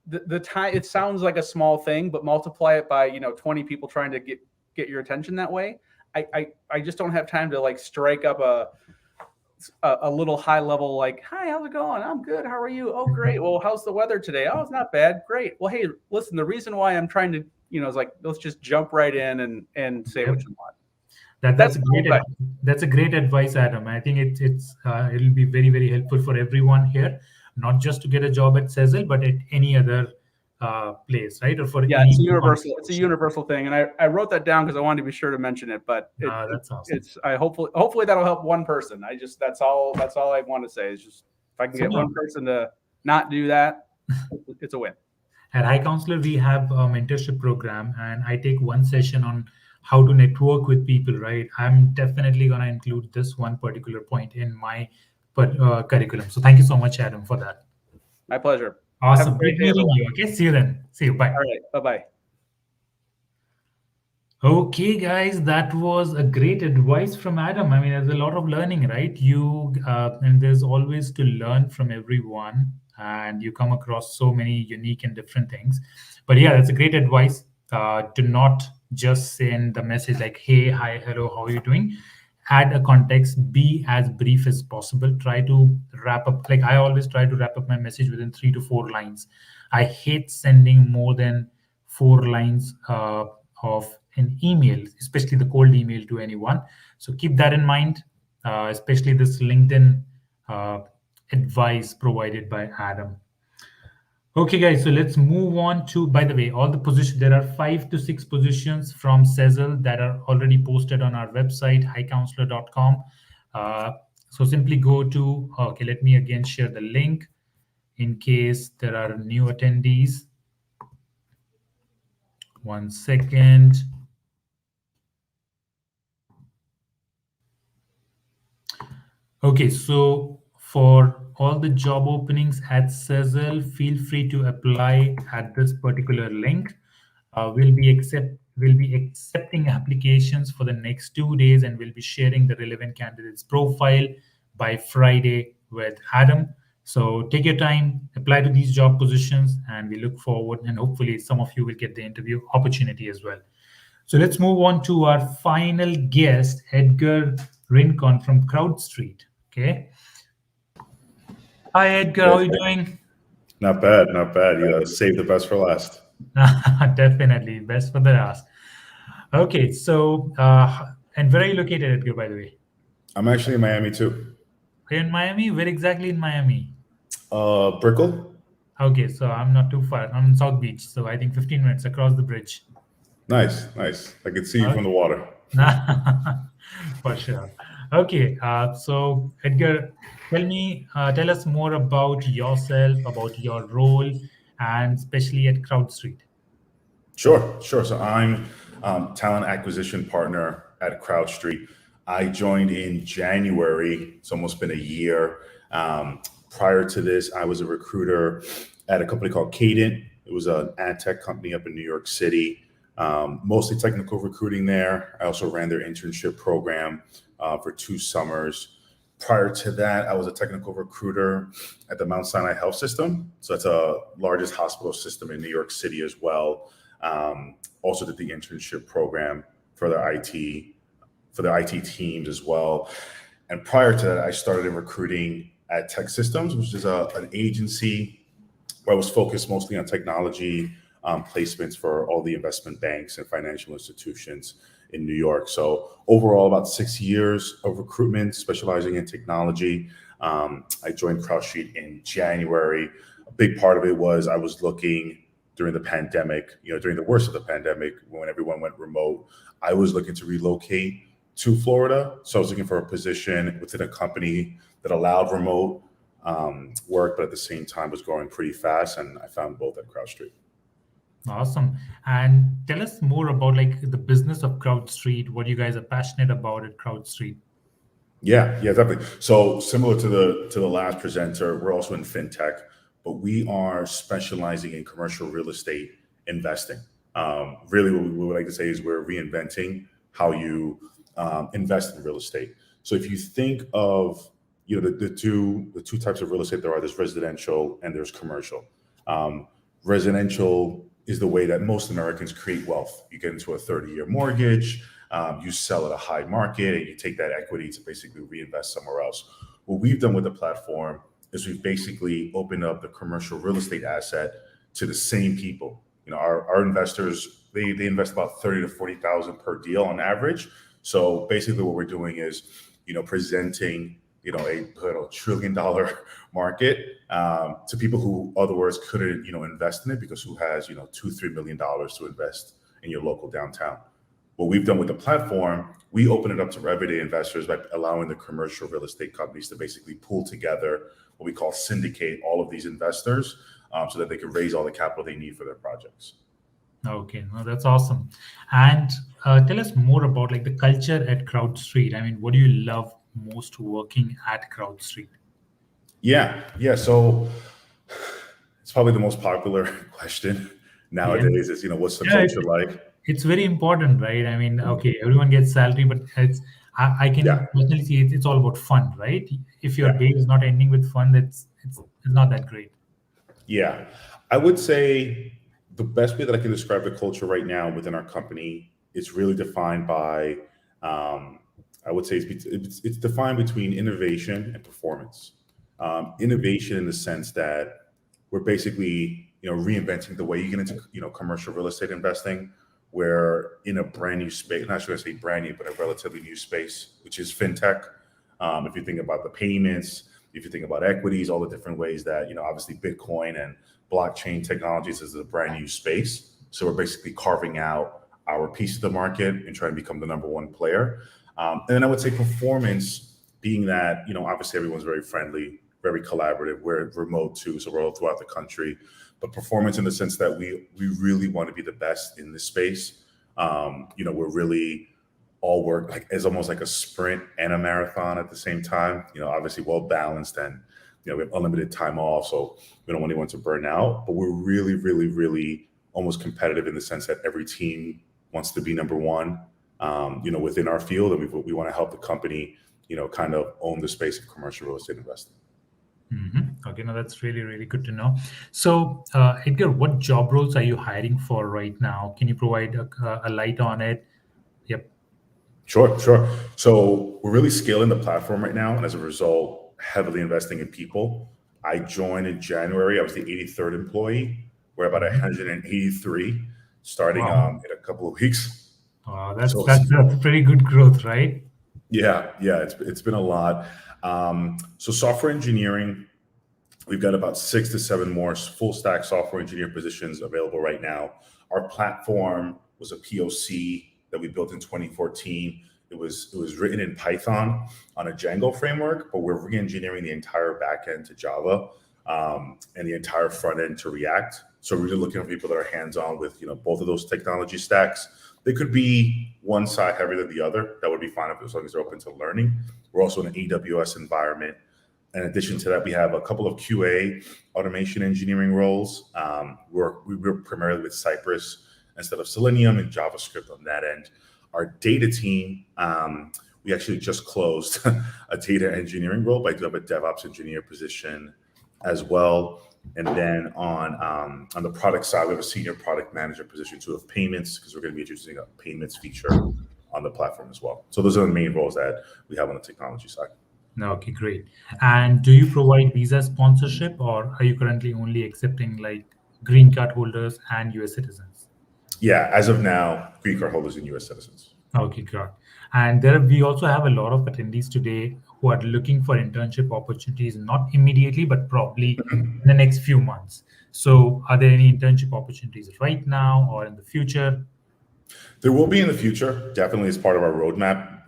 the time, it sounds like a small thing, but multiply it by, 20 people trying to get your attention that way. I just don't have time to strike up a little high level, like, hi, how's it going? I'm good. How are you? Oh, great. Well, how's the weather today? Oh, it's not bad. Great. Well, hey, listen, the reason why I'm trying to, is like, let's just jump right in and say what you want. That's a great advice, Adam. I think it'll be very, very helpful for everyone here, not just to get a job at Sizzle, but at any other place, right? Or for it's a universal. It's a universal thing, and I wrote that down because I wanted to be sure to mention it. But that's awesome. Hopefully that'll help one person. That's all I want to say is just if I can get one person to not do that, it's a win. At HiCounselor, we have a mentorship program, and I take one session on how to network with people, right? I'm definitely going to include this one particular point in my curriculum. So thank you so much, Adam, for that. My pleasure. Awesome. Great meeting you. Okay, see you then. See you. Bye. All right. Bye-bye. Okay, guys, that was a great advice from Adam. I mean, there's a lot of learning, right? And there's always to learn from everyone, and you come across so many unique and different things. But yeah, that's a great advice. Do not just send the message like, hey, hi, hello, how are you doing? Add a context, be as brief as possible. Try to wrap up, like I always try to wrap up my message within 3 to 4 lines. I hate sending more than 4 lines of an email, especially the cold email to anyone. So keep that in mind, especially this LinkedIn advice provided by Adam. Okay, guys, so let's move on to, by the way, all the positions, there are 5 to 6 positions from Sizzle that are already posted on our website, HiCounselor.com. So simply go to, okay, let me again share the link in case there are new attendees. 1 second. Okay, so for all the job openings at Sizzle, feel free to apply at this particular link. We'll be accepting applications for the next 2 days, and we'll be sharing the relevant candidate's profile by Friday with Adam. So take your time, apply to these job positions, and we look forward, and hopefully some of you will get the interview opportunity as well. So let's move on to our final guest, Edgar Rincon from CrowdStreet. Okay. Hi, Edgar. How are you doing? Not bad, not bad. You saved the best for last. Definitely, best for the last. Okay, so and where are you located, Edgar? By the way, I'm actually in Miami too. are you in Miami? Where exactly in Miami? Brickell. Okay, so I'm not too far. I'm in South Beach, so I think 15 minutes across the bridge. Nice, nice. I can see you from the water. For sure. Okay, so Edgar, tell us more about yourself, about your role, and especially at CrowdStreet. Sure. So I'm talent acquisition partner at CrowdStreet. I joined in January. It's almost been a year. Prior to this, I was a recruiter at a company called Cadent. It was an ad tech company up in New York City. Mostly technical recruiting there. I also ran their internship program for 2 summers. Prior to that, I was a technical recruiter at the Mount Sinai Health System. So it's a largest hospital system in New York City as well. Also did the internship program for the IT teams as well. And prior to that, I started in recruiting at Tech Systems, which is an agency where I was focused mostly on technology placements for all the investment banks and financial institutions in New York. So overall, about 6 years of recruitment, specializing in technology. I joined CrowdStreet in January. A big part of it was I was looking during the pandemic, during the worst of the pandemic, when everyone went remote, I was looking to relocate to Florida. So I was looking for a position within a company that allowed remote work, but at the same time was growing pretty fast. And I found both at CrowdStreet. Awesome. And tell us more about the business of CrowdStreet, what you guys are passionate about at CrowdStreet. Yeah, definitely. So similar to the last presenter, we're also in fintech, but we are specializing in commercial real estate investing. Really, what we would like to say is we're reinventing how you invest in real estate. So if you think of the two types of real estate there are, there's residential and there's commercial. Residential is the way that most Americans create wealth. You get into a 30-year mortgage, you sell at a high market, and you take that equity to basically reinvest somewhere else. What we've done with the platform is we've basically opened up the commercial real estate asset to the same people. Our investors, they invest about 30 to 40,000 per deal on average. So basically what we're doing is, presenting a $1 trillion market to people who otherwise couldn't invest in it, because who has $2-3 million to invest in your local downtown. What we've done with the platform, we open it up to everyday investors by allowing the commercial real estate companies to basically pool together what we call syndicate all of these investors so that they can raise all the capital they need for their projects. Okay, no, that's awesome. And tell us more about the culture at CrowdStreet. I mean, what do you love most working at CrowdStreet? Yeah. So it's probably the most popular question nowadays is, what's the culture like? It's very important, right? I mean, okay, everyone gets salary, but I can personally see it's all about fun, right? If your day is not ending with fun, it's not that great. Yeah. I would say the best way that I can describe the culture right now within our company, it's really defined by, I would say it's defined between innovation and performance. Innovation in the sense that we're basically reinventing the way you get into, commercial real estate investing. We're in a brand new space, not sure I say brand new, but a relatively new space, which is fintech. If you think about the payments, if you think about equities, all the different ways that, obviously Bitcoin and blockchain technologies is a brand new space. So we're basically carving out our piece of the market and trying to become the number one player. And then I would say performance, being that, obviously everyone's very friendly, very collaborative. We're remote too, so we're all throughout the country. But performance in the sense that we really want to be the best in this space. We're really all work like as almost like a sprint and a marathon at the same time. Obviously well balanced, and we have unlimited time off, so we don't want anyone to burn out. But we're really, really, really almost competitive in the sense that every team wants to be number one, within our field, and we want to help the company, kind of own the space of commercial real estate investing. Mm-hmm. Okay, no, that's really, really good to know. So, Edgar, what job roles are you hiring for right now? Can you provide a light on it? Yep. Sure. So we're really scaling the platform right now, and as a result, heavily investing in people. I joined in January. I was the 83rd employee. We're about 183 starting in a couple of weeks. That's pretty good growth, right? Yeah, it's been a lot. So software engineering, we've got about 6 to 7 more full stack software engineer positions available right now. Our platform was a POC that we built in 2014. It was written in Python on a Django framework, but we're re-engineering the entire backend to Java, and the entire front end to React. So we're really looking for people that are hands-on with both of those technology stacks. They could be one side heavier than the other. That would be fine as long as they're open to learning. We're also in an AWS environment. In addition to that, we have a couple of QA automation engineering roles. We work primarily with Cypress instead of Selenium and JavaScript on that end. Our data team, we actually just closed a data engineering role, but I do have a DevOps engineer position as well. And then on the product side, we have a senior product manager position too of payments, because we're going to be introducing a payments feature on the platform as well. So those are the main roles that we have on the technology side. Okay, great. And do you provide visa sponsorship, or are you currently only accepting like green card holders and US citizens? Yeah, as of now, green card holders and US citizens. Okay, great. And we also have a lot of attendees today who are looking for internship opportunities, not immediately, but probably in the next few months. So are there any internship opportunities right now or in the future? There will be in the future, definitely as part of our roadmap,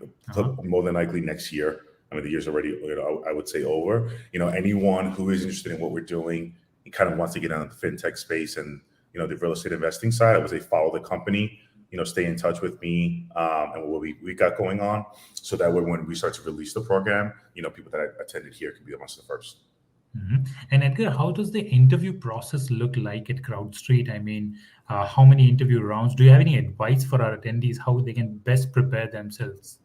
more than likely next year. I mean, the year's already, I would say, over. Anyone who is interested in what we're doing and kind of wants to get into the fintech space and, the real estate investing side, I would say follow the company, stay in touch with me and what we got going on, so that way when we start to release the program, people that attended here can be amongst the first. Mm-hmm. And Edgar, how does the interview process look like at CrowdStreet? I mean, how many interview rounds? Do you have any advice for our attendees how they can best prepare themselves?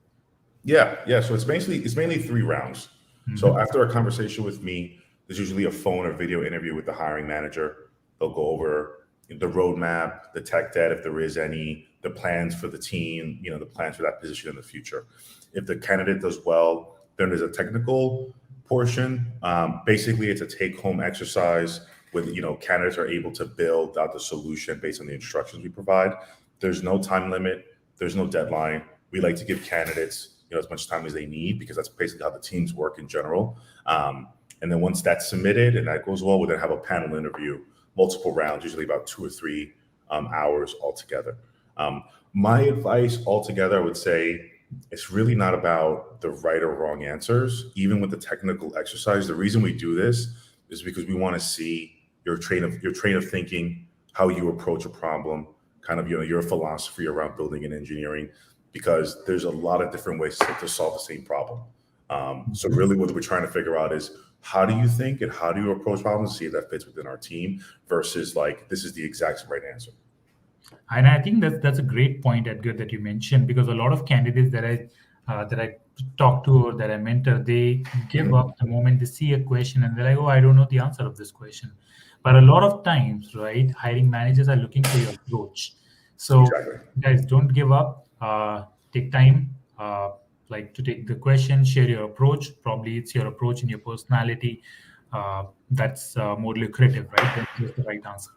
Yeah. So it's mainly 3 rounds. Mm-hmm. So after a conversation with me, there's usually a phone or video interview with the hiring manager. They'll go over the roadmap, the tech debt, if there is any, the plans for the team, the plans for that position in the future. If the candidate does well, then there's a technical portion. Basically, it's a take-home exercise with, candidates are able to build out the solution based on the instructions we provide. There's no time limit. There's no deadline. We like to give candidates, as much time as they need, because that's basically how the teams work in general. And then once that's submitted and that goes well, we'll then have a panel interview, multiple rounds, usually about 2 or 3 hours altogether. My advice altogether, I would say, it's really not about the right or wrong answers. Even with the technical exercise, the reason we do this is because we want to see your train of thinking, how you approach a problem, kind of your philosophy around building and engineering, because there's a lot of different ways to solve the same problem. So really what we're trying to figure out is, how do you think and how do you approach problems, see if that fits within our team, versus like, this is the exact right answer. And I think that's a great point, Edgar, that you mentioned, because a lot of candidates that I talk to or that I mentor, they give up the moment they see a question and they're like, oh, I don't know the answer of this question. But a lot of times, right, hiring managers are looking for your approach. So guys, don't give up. Take time, to take the question, share your approach. Probably it's your approach and your personality that's more lucrative, right? Than just the right answer.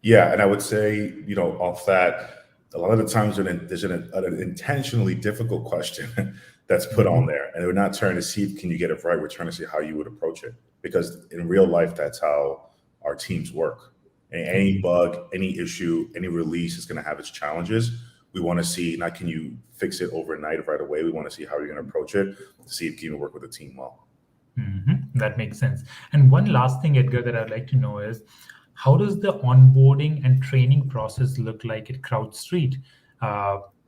Yeah, and I would say, off that, a lot of the times there's an intentionally difficult question that's put on there, and we're not trying to see can you get it right. We're trying to see how you would approach it, because in real life, that's how our teams work. And any bug, any issue, any release is going to have its challenges. We want to see, not can you fix it overnight right away. We want to see how you're going to approach it to see if you can work with the team well. That makes sense. And one last thing, Edgar, that I'd like to know is, how does the onboarding and training process look like at CrowdStreet?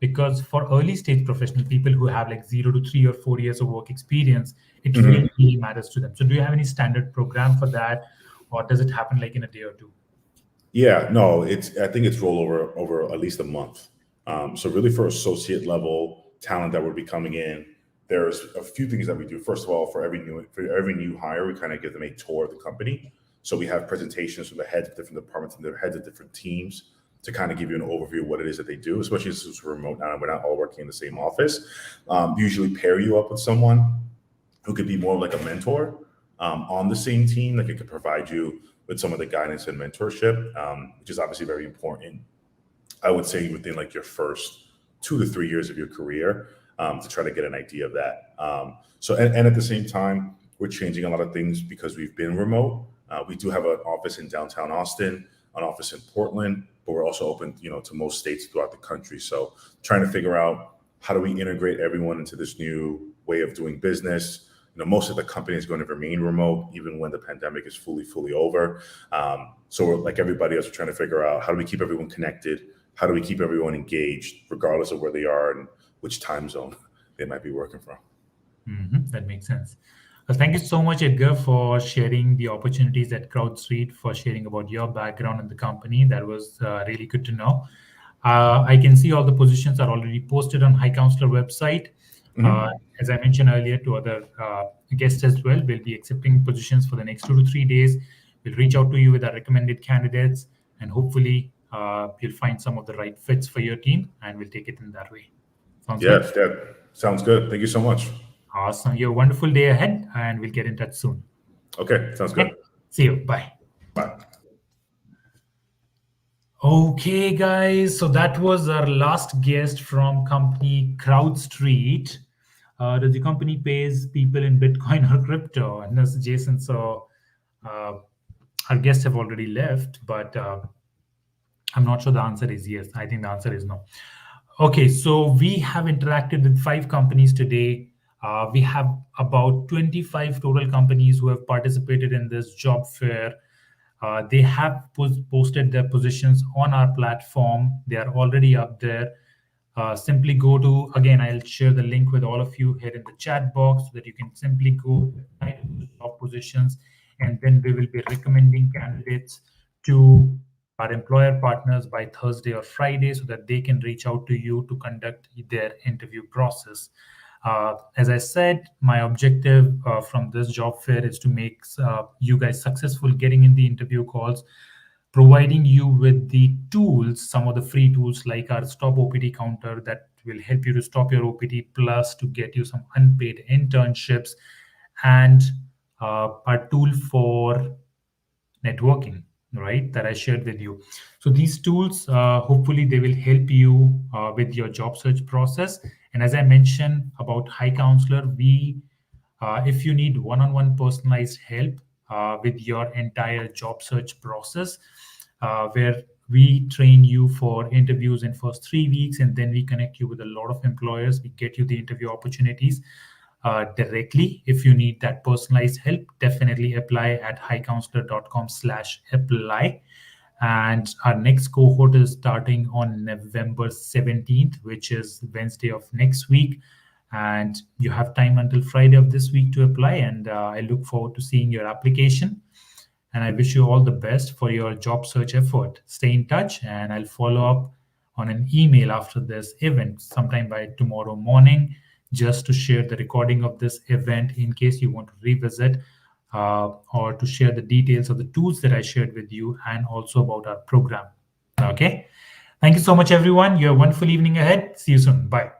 Because for early stage professional people who have like 0 to 3 or 4 years of work experience, it really matters to them. So do you have any standard program for that, or does it happen like in a day or two? Yeah, no, I think it's roll over at least a month. So really for associate level talent that would be coming in, there's a few things that we do. First of all, for every new hire, we kind of give them a tour of the company. So we have presentations from the heads of different departments and the heads of different teams to kind of give you an overview of what it is that they do, especially since it's remote now and we're not all working in the same office. Usually pair you up with someone who could be more like a mentor on the same team, that could provide you with some of the guidance and mentorship, which is obviously very important. I would say within like your first 2 to 3 years of your career, to try to get an idea of that. And at the same time, we're changing a lot of things because we've been remote. We do have an office in downtown Austin, an office in Portland, but we're also open, to most states throughout the country. So trying to figure out how do we integrate everyone into this new way of doing business. Most of the company is going to remain remote even when the pandemic is fully over. So we're, like everybody else, we're trying to figure out how do we keep everyone connected? How do we keep everyone engaged, regardless of where they are and which time zone they might be working from? That makes sense. Thank you so much, Edgar, for sharing the opportunities at CrowdStreet, for sharing about your background in the company. That was really good to know. I can see all the positions are already posted on HiCounselor website. As I mentioned earlier to other guests as well, we'll be accepting positions for the next 2 to 3 days. We'll reach out to you with our recommended candidates, and hopefully you'll find some of the right fits for your team, and we'll take it in that way. Sounds good? Yeah, sounds good. Thank you so much. Awesome. You have a wonderful day ahead, and we'll get in touch soon. Okay, sounds good. See you. Bye. Bye. Okay, guys. So that was our last guest from company CrowdStreet. The company pays people in Bitcoin or crypto? And that's Jason. So our guests have already left, but I'm not sure the answer is yes. I think the answer is no. Okay, so we have interacted with 5 companies today. We have about 25 total companies who have participated in this job fair. They have posted their positions on our platform. They are already up there. Simply go to, again, I'll share the link with all of you here in the chat box so that you can simply go to job positions, and then we will be recommending candidates to our employer partners by Thursday or Friday so that they can reach out to you to conduct their interview process. As I said, my objective from this job fair is to make you guys successful getting in the interview calls, providing you with the tools, some of the free tools like our Stop OPT counter that will help you to stop your OPT, plus to get you some unpaid internships, and our tool for networking, right, that I shared with you. So these tools, hopefully they will help you with your job search process. And as I mentioned about HiCounselor, if you need one-on-one personalized help with your entire job search process, where we train you for interviews in first 3 weeks, and then we connect you with a lot of employers. We get you the interview opportunities directly. If you need that personalized help, definitely apply at hicounselor.com/apply. And our next cohort is starting on November 17th, which is Wednesday of next week. And you have time until Friday of this week to apply. And I look forward to seeing your application. And I wish you all the best for your job search effort. Stay in touch, and I'll follow up on an email after this event sometime by tomorrow morning, just to share the recording of this event in case you want to revisit, or to share the details of the tools that I shared with you, and also about our program. Okay. Thank you so much, everyone. You have a wonderful evening ahead. See you soon. Bye.